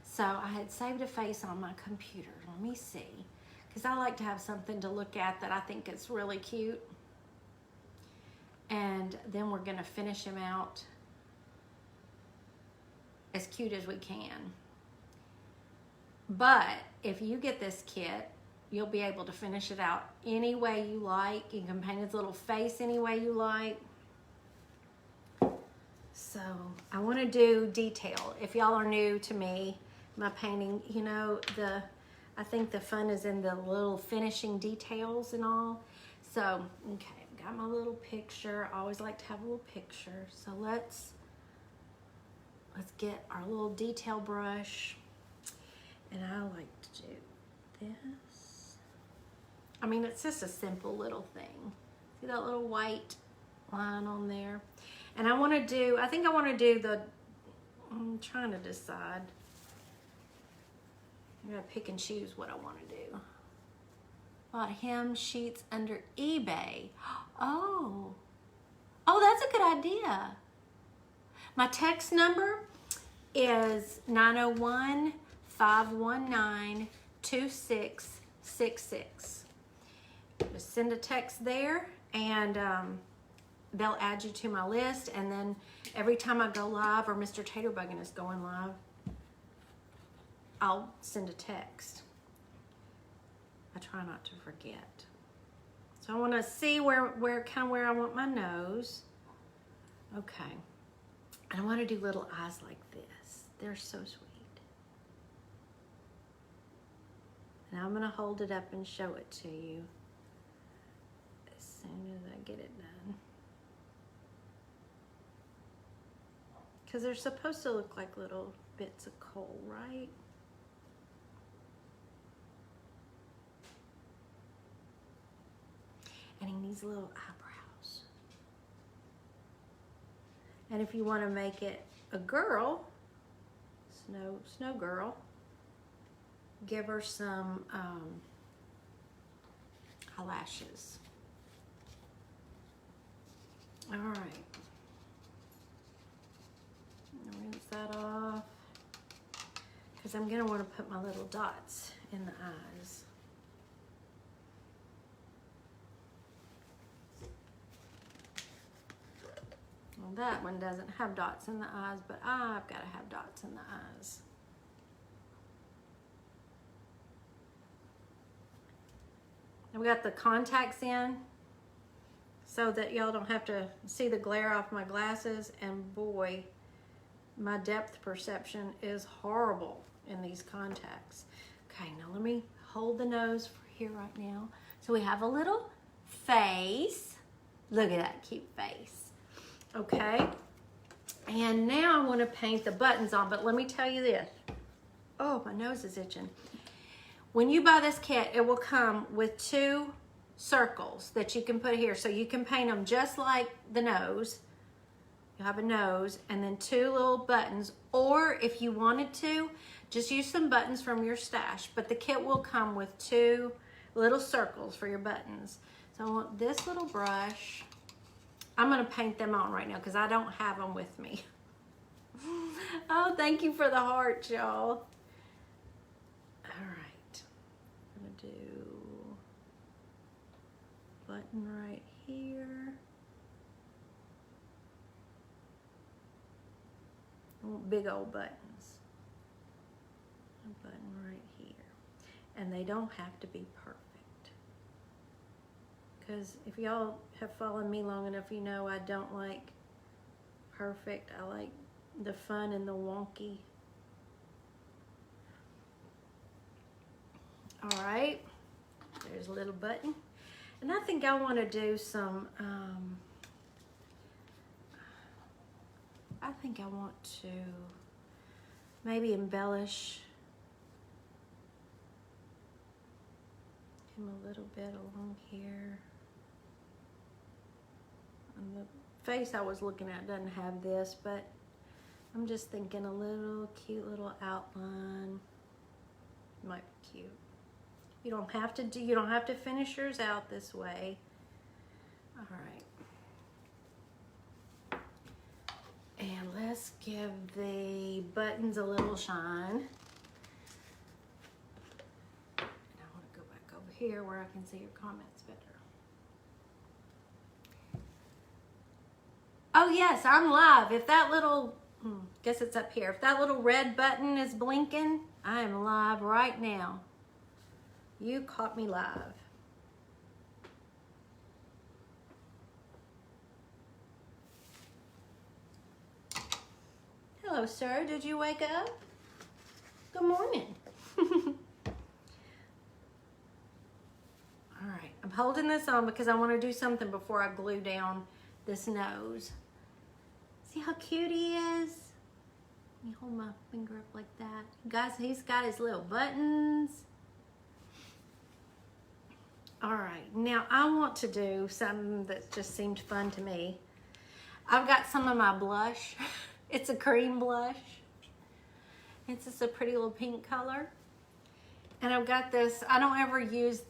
So I had saved a face on my computer. Let me see. Because I like to have something to look at that I think is really cute. And then we're going to finish him out as cute as we can. But if you get this kit, you'll be able to finish it out any way you like. You can paint his little face any way you like. So I want to do detail. If y'all are new to me, my painting, you know, I think the fun is in the little finishing details and all. So, okay, I've got my little picture. I always like to have a little picture. So let's get our little detail brush. And I like to do this. I mean, it's just a simple little thing. See that little white line on there? And I want to do, I think I want to do I'm trying to decide. I'm going to pick and choose what I want to do. Bought hem sheets under eBay. Oh, that's a good idea. My text number is 901-519-2666. Just send a text there and they'll add you to my list, and then every time I go live or Mr. Taterbuggin is going live, I'll send a text. I try not to forget. So I want to see where I want my nose. Okay. And I want to do little eyes like this. They're so sweet. And I'm going to hold it up and show it to you as soon as I get it done. Because they're supposed to look like little bits of coal, right? And he needs little eyebrows. And if you want to make it a girl, snow girl, give her some eyelashes. All right. Rinse that off, because I'm going to want to put my little dots in the eyes. Well, that one doesn't have dots in the eyes, but I've got to have dots in the eyes. And we got the contacts in so that y'all don't have to see the glare off my glasses, and boy, my depth perception is horrible in these contacts. Okay, now let me hold the nose for here right now. So we have a little face. Look at that cute face. Okay, and now I want to paint the buttons on, but let me tell you this. Oh, my nose is itching. When you buy this kit, it will come with 2 circles that you can put here. So you can paint them just like the nose. You have a nose and then 2 little buttons, or if you wanted to, just use some buttons from your stash. But the kit will come with 2 little circles for your buttons. So I want this little brush. I'm going to paint them on right now because I don't have them with me. Oh, thank you for the heart, y'all. All right. I'm going to do button right here. I want big old buttons. A button right here. And they don't have to be perfect. Because if y'all have followed me long enough, you know I don't like perfect. I like the fun and the wonky. All right, there's a little button. And I think I want to do some, I think I want to maybe embellish him a little bit along here. And the face I was looking at doesn't have this, but I'm just thinking a little cute little outline might be cute. You don't have to finish yours out this way. All right. And let's give the buttons a little shine. And I want to go back over here where I can see your comments better. Oh yes, I'm live. If that little, guess it's up here. If that little red button is blinking, I am live right now. You caught me live. Hello, sir. Did you wake up? Good morning. All right. I'm holding this on because I want to do something before I glue down this nose. See how cute he is? Let me hold my finger up like that. Guys, he's got his little buttons. All right, now I want to do something that just seemed fun to me. I've got some of my blush. It's a cream blush. It's just a pretty little pink color. And I've got this, I don't ever use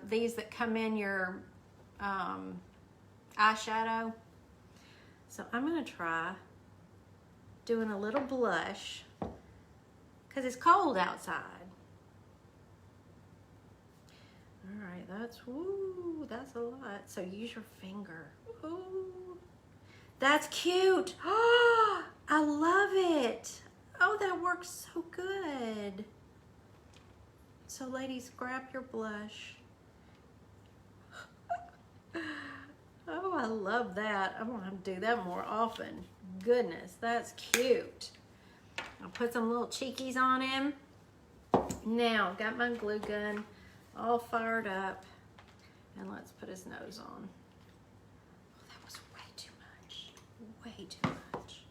these that come in your eyeshadow. So I'm gonna try doing a little blush because it's cold outside. All right, that's a lot. So use your finger. Ooh, that's cute. Oh, I love it. Oh, that works so good. So ladies, grab your blush. Oh, I love that. I'm gonna have to do that more often. Goodness, that's cute. I'll put some little cheekies on him. Now, got my glue gun all fired up, and let's put his nose on. Oh, that was way too much. Way too much.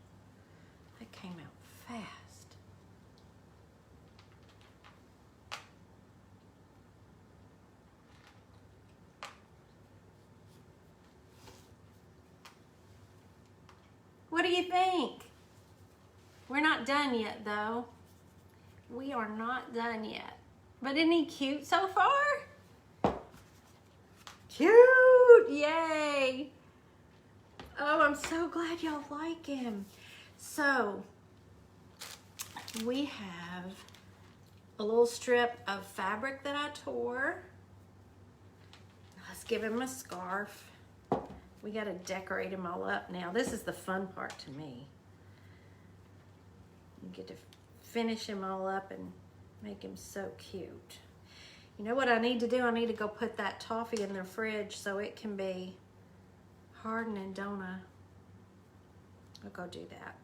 That came out fast. What do you think? We're not done yet, though. We are not done yet. But isn't he cute so far? Cute! Yay! Oh, I'm so glad y'all like him. So, we have a little strip of fabric that I tore. Let's give him a scarf. We gotta decorate him all up now. This is the fun part to me. You get to finish him all up and make him so cute. You know what I need to do? I need to go put that toffee in the fridge so it can be hardening, don't I? I'll go do that.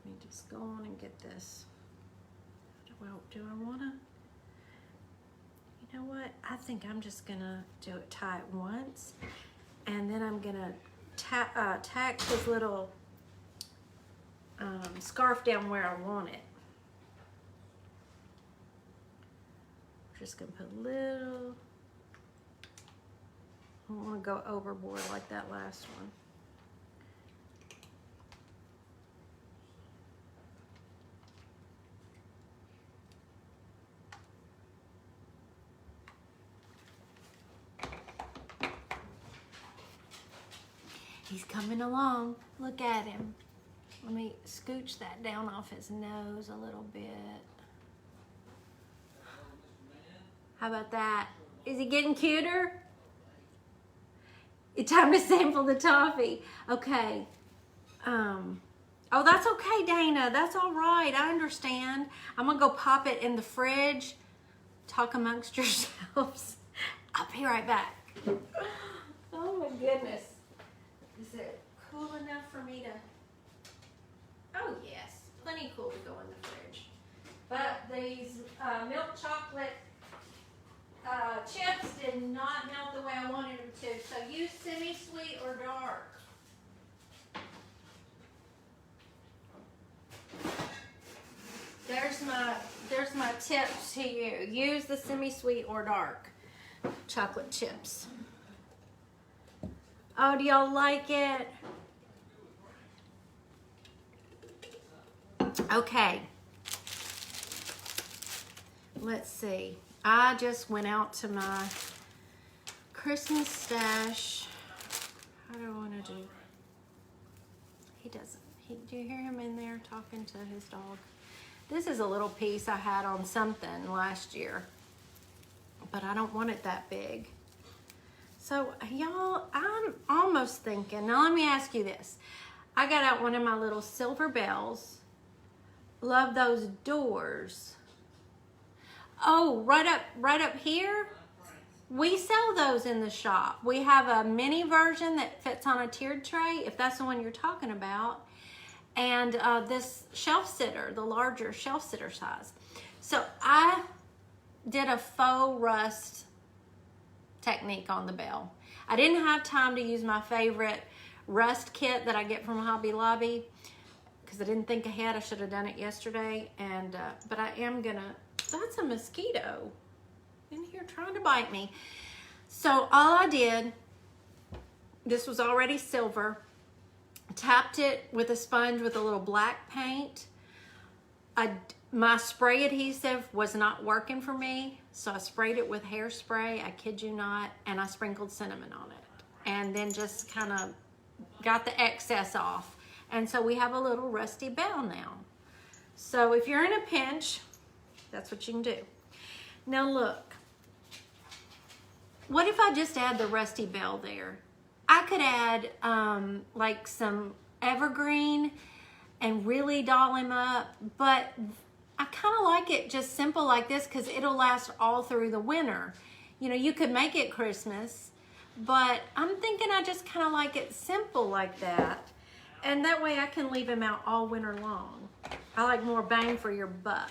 Let me just go on and get this. Well, do I wanna? You know what? I think I'm just gonna tie it once, and then I'm gonna tack this little scarf down where I want it. Just gonna put a little. I don't want to go overboard like that last one. He's coming along. Look at him. Let me scooch that down off his nose a little bit. How about that? Is he getting cuter? It's time to sample the toffee. Okay. Oh, that's okay, Dana. That's all right. I understand. I'm going to go pop it in the fridge. Talk amongst yourselves. I'll be right back. Oh, my goodness. Is it cool enough for me to... Oh, yes. Plenty cool to go in the fridge. But these milk chocolate chips did not melt the way I wanted them to. So use semi-sweet or dark. There's my tips to you. Use the semi-sweet or dark chocolate chips. Oh, do y'all like it? Okay. Let's see. I just went out to my Christmas stash. How do I want to do? He doesn't. Do you hear him in there talking to his dog? This is a little piece I had on something last year, but I don't want it that big. So y'all, I'm almost thinking, now let me ask you this. I got out one of my little silver bells. Love those doors. Oh, right up here. We sell those in the shop. We have a mini version that fits on a tiered tray, if that's the one you're talking about. And this shelf sitter, the larger shelf sitter size. So I did a faux rust technique on the bell. I didn't have time to use my favorite rust kit that I get from Hobby Lobby because I didn't think ahead. I should have done it yesterday. And but I am gonna. That's a mosquito in here trying to bite me. So all I did, this was already silver. Tapped it with a sponge with a little black paint. My spray adhesive was not working for me, so I sprayed it with hairspray, I kid you not, and I sprinkled cinnamon on it. And then just kind of got the excess off. And so we have a little rusty bell now. So if you're in a pinch, that's what you can do. Now look, what if I just add the rusty bell there? I could add like some evergreen and really doll him up, but I kind of like it just simple like this because it'll last all through the winter. You know, you could make it Christmas, but I'm thinking I just kind of like it simple like that. And that way I can leave him out all winter long. I like more bang for your buck.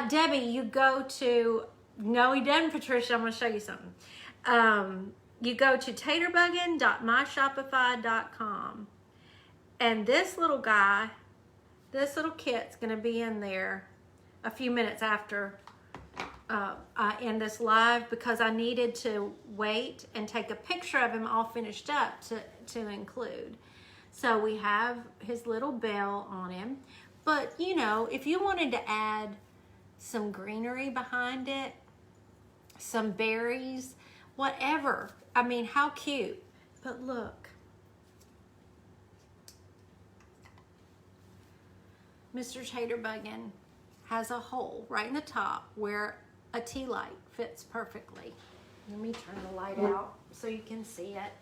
Debbie, you go to, no he doesn't, Patricia, I'm going to show you something. You go to taterbuggin.myshopify.com, and this little guy, this little kit's gonna be in there a few minutes after I end this live because I needed to wait and take a picture of him all finished up to include. So we have his little bell on him, but you know, if you wanted to add some greenery behind it, some berries, whatever. I mean, how cute. But look. Mr. Taterbuggin has a hole right in the top where a tea light fits perfectly. Let me turn the light out so you can see it.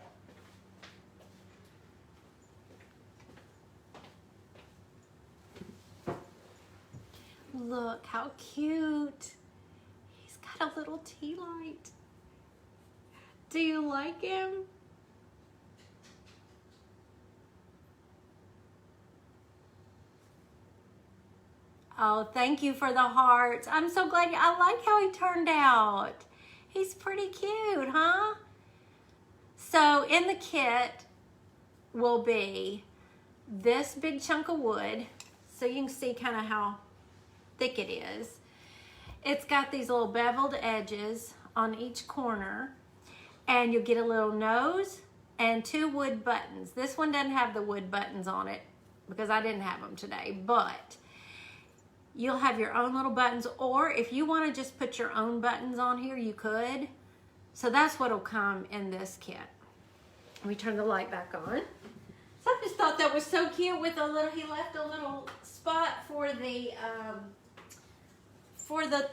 Look how cute. He's got a little tea light. Do you like him? Oh, thank you for the hearts. I'm so glad. I like how he turned out. He's pretty cute, huh? So in the kit will be this big chunk of wood. So you can see kind of how thick it is. It's got these little beveled edges on each corner. And you'll get a little nose and 2 wood buttons. This one doesn't have the wood buttons on it because I didn't have them today, but you'll have your own little buttons, or if you want to just put your own buttons on here, you could. So that's what'll come in this kit. Let me turn the light back on. So I just thought that was so cute with a little, he left a little spot for the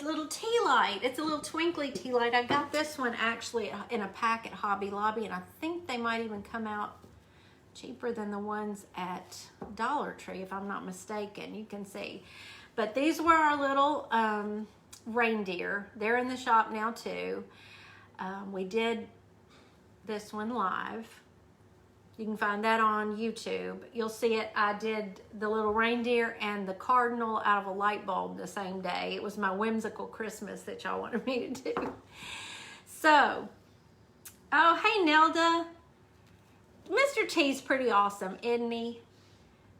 little tea light. It's a little twinkly tea light. I got this one actually in a pack at Hobby Lobby, and I think they might even come out cheaper than the ones at Dollar Tree, if I'm not mistaken. You can see. But these were our little reindeer. They're in the shop now too. We did this one live. You can find that on YouTube. You'll see it. I did the little reindeer and the cardinal out of a light bulb the same day. It was my whimsical Christmas that y'all wanted me to do. So, oh, hey, Nelda. Mr. T's pretty awesome, isn't he?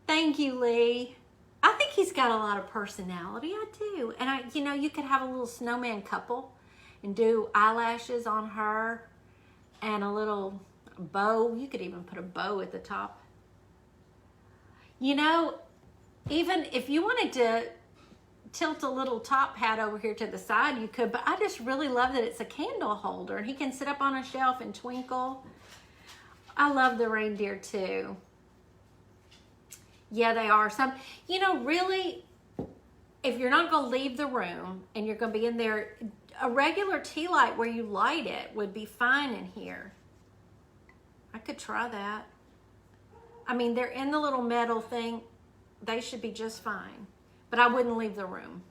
Thank you, Lee. I think he's got a lot of personality. I do. And you could have a little snowman couple and do eyelashes on her and a little bow. You could even put a bow at the top. Even if you wanted to tilt a little top hat over here to the side, you could, but I just really love that it's a candle holder and he can sit up on a shelf and twinkle. I love the reindeer too. Yeah, they are. Some, really, if you're not going to leave the room and you're going to be in there, a regular tea light where you light it would be fine in here. I could try that. I mean, they're in the little metal thing. They should be just fine. But I wouldn't leave the room,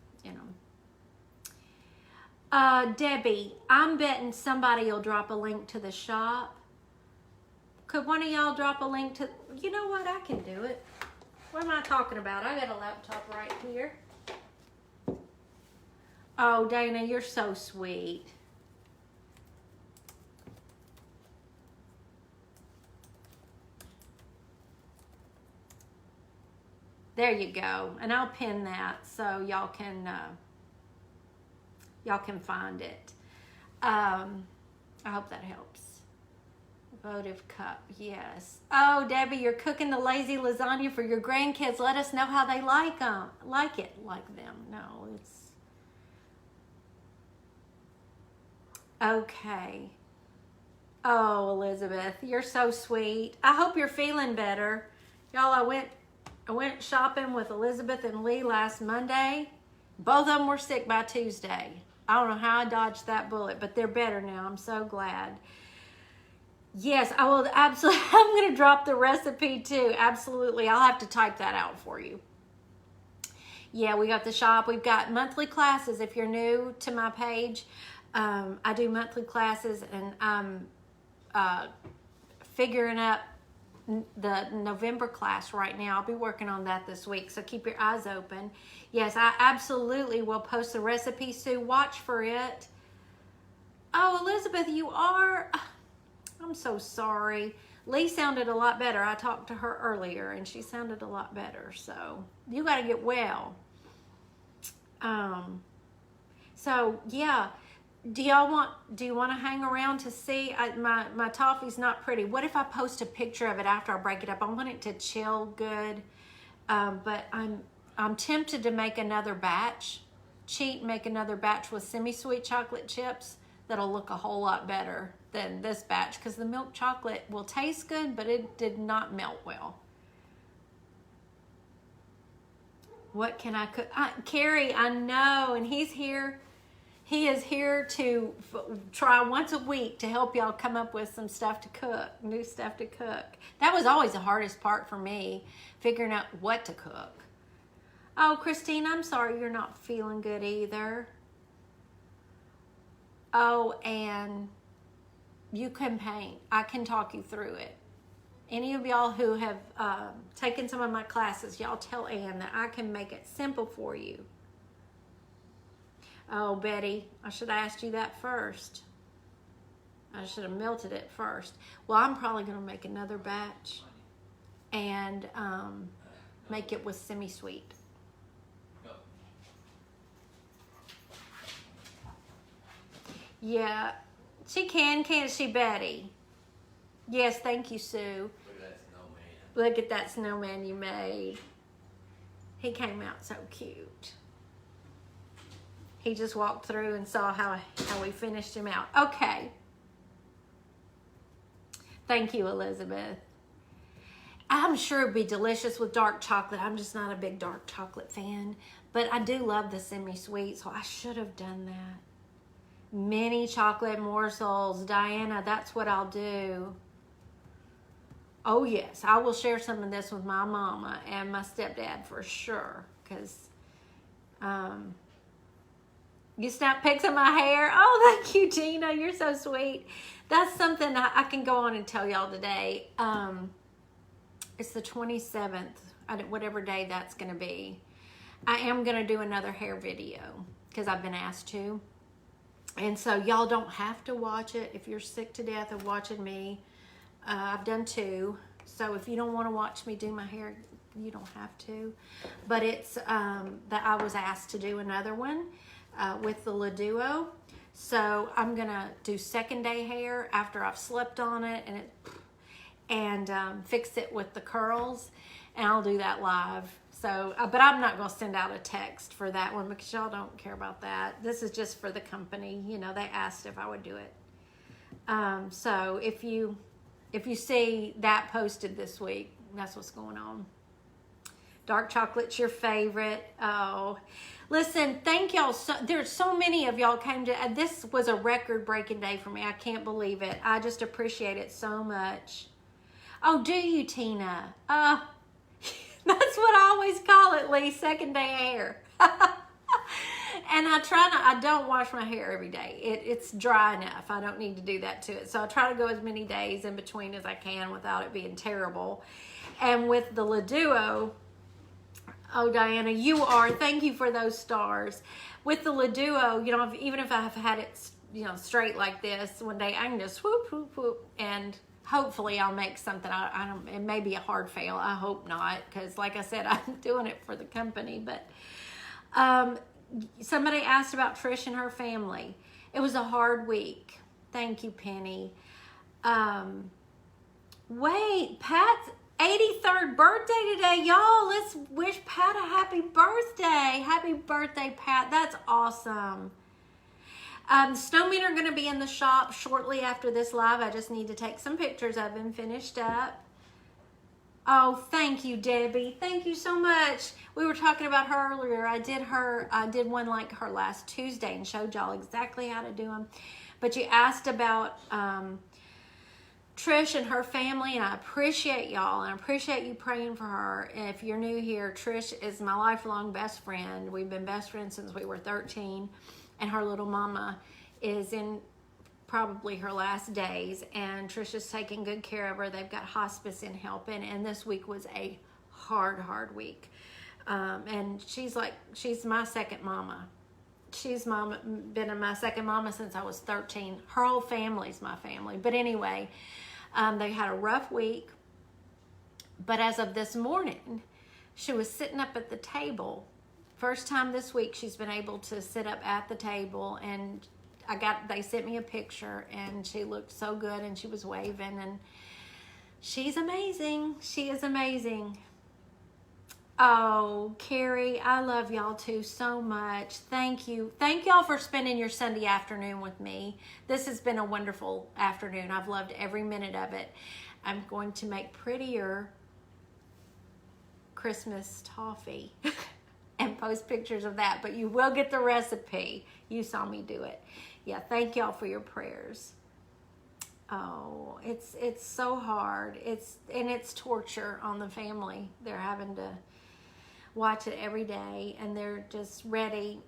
Debbie, I'm betting somebody will drop a link to the shop. Could one of y'all drop a link to... You know what? I can do it. What am I talking about? I got a laptop right here. Oh, Dana, you're so sweet. There you go. And I'll pin that so y'all can find it. I hope that helps. Votive cup, yes. Oh, Debbie, you're cooking the lazy lasagna for your grandkids. Let us know how they like it like them. No, it's... Okay. Oh, Elizabeth, you're so sweet. I hope you're feeling better. Y'all, I went shopping with Elizabeth and Lee last Monday. Both of them were sick by Tuesday. I don't know how I dodged that bullet, but they're better now. I'm so glad. Yes, I will absolutely. I'm going to drop the recipe too. Absolutely. I'll have to type that out for you. Yeah, we got the shop. We've got monthly classes. If you're new to my page, I do monthly classes, and I'm figuring up the November class right now. I'll be working on that this week, so keep your eyes open. Yes, I absolutely will post the recipe, Sue. Watch for it. Oh, Elizabeth, you are... I'm so sorry. Lee sounded a lot better. I talked to her earlier and she sounded a lot better. So you got to get well. So yeah. Do you want to hang around to see? My toffee's not pretty. What if I post a picture of it after I break it up? I want it to chill good. But I'm tempted to make another batch. Make another batch with semi-sweet chocolate chips. That'll look a whole lot better than this batch, because the milk chocolate will taste good, but it did not melt well. What can I cook? Carrie, I know, and he's here. He is here to try once a week to help y'all come up with some stuff to cook, new stuff to cook. That was always the hardest part for me, figuring out what to cook. Oh, Christine, I'm sorry you're not feeling good either. Oh, and you can paint. I can talk you through it. Any of y'all who have taken some of my classes, y'all tell Ann that I can make it simple for you. Oh, Betty, I should have asked you that first. I should have melted it first. Well, I'm probably going to make another batch and make it with semi-sweet. Yeah, she can, can't she, Betty? Yes, thank you, Sue. Look at that snowman. Look at that snowman you made. He came out so cute. He just walked through and saw how we finished him out. Okay. Thank you, Elizabeth. I'm sure it'd be delicious with dark chocolate. I'm just not a big dark chocolate fan. But I do love the semi-sweet, so I should have done that. Mini chocolate morsels. Diana, that's what I'll do. Oh yes, I will share some of this with my mama and my stepdad for sure. Because you snap pics of my hair. Oh, thank you, Gina. You're so sweet. That's something I can go on and tell y'all today. It's the 27th, whatever day that's going to be. I am going to do another hair video because I've been asked to. And so y'all don't have to watch it if you're sick to death of watching me. I've done 2. So if you don't want to watch me do my hair, you don't have to. But it's that I was asked to do another one with the La Duo. So I'm going to do second day hair after I've slept on it and fix it with the curls. And I'll do that live. So, but I'm not going to send out a text for that one because y'all don't care about that. This is just for the company. You know, they asked if I would do it. So if you see that posted this week, that's what's going on. Dark chocolate's your favorite. Oh, listen, thank y'all. There's so many of y'all came to, this was a record-breaking day for me. I can't believe it. I just appreciate it so much. Oh, do you, Tina? That's what I always call it, Lee, second day hair. And I don't wash my hair every day. It's dry enough. I don't need to do that to it. So I try to go as many days in between as I can without it being terrible. And with the La Duo, oh, Diana, thank you for those stars. With the La Duo, you know, even if I've had it, you know, straight like this, one day I can just whoop, whoop, whoop, and hopefully I'll make something. I don't, it may be a hard fail. I hope not, because like I said, I'm doing it for the company. But somebody asked about Trish and her family. It was a hard week. Thank you, Penny. Wait, Pat's 83rd birthday today, y'all. Let's wish Pat a happy birthday. Happy birthday, Pat. That's awesome. Snowmen are going to be in the shop shortly after this live. I just need to take some pictures of him finished up. Oh, thank you, Debbie. Thank you so much. We were talking about her earlier. I did one like her last Tuesday and showed y'all exactly how to do them. But you asked about Trish and her family, and I appreciate y'all, and I appreciate you praying for her. And if you're new here, Trish is my lifelong best friend. We've been best friends since we were 13. And her little mama is in probably her last days, and Trisha's taking good care of her. They've got hospice in helping, and this week was a hard week. And she's my second mama. She's been my second mama since I was 13. Her whole family's my family. But anyway, they had a rough week. But as of this morning, she was sitting up at the table. First time this week she's been able to sit up at the table, and they sent me a picture, and she looked so good, and she was waving, and she's amazing. She is amazing. Oh, Carrie, I love y'all too so much. Thank you. Thank y'all for spending your Sunday afternoon with me. This has been a wonderful afternoon. I've loved every minute of it. I'm going to make prettier Christmas toffee. And post pictures of that, but you will get the recipe. You saw me do it. Yeah, thank y'all for your prayers. Oh, it's so hard. It's torture on the family. They're having to watch it every day, and they're just ready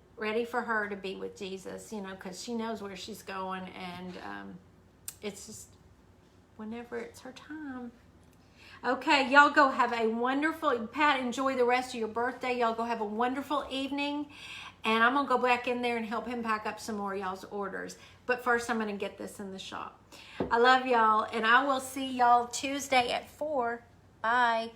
for her to be with Jesus, you know, because she knows where she's going, and it's just whenever it's her time. Okay, y'all go have a wonderful, Pat, enjoy the rest of your birthday. Y'all go have a wonderful evening. And I'm going to go back in there and help him pack up some more of y'all's orders. But first, I'm going to get this in the shop. I love y'all, and I will see y'all Tuesday at 4. Bye.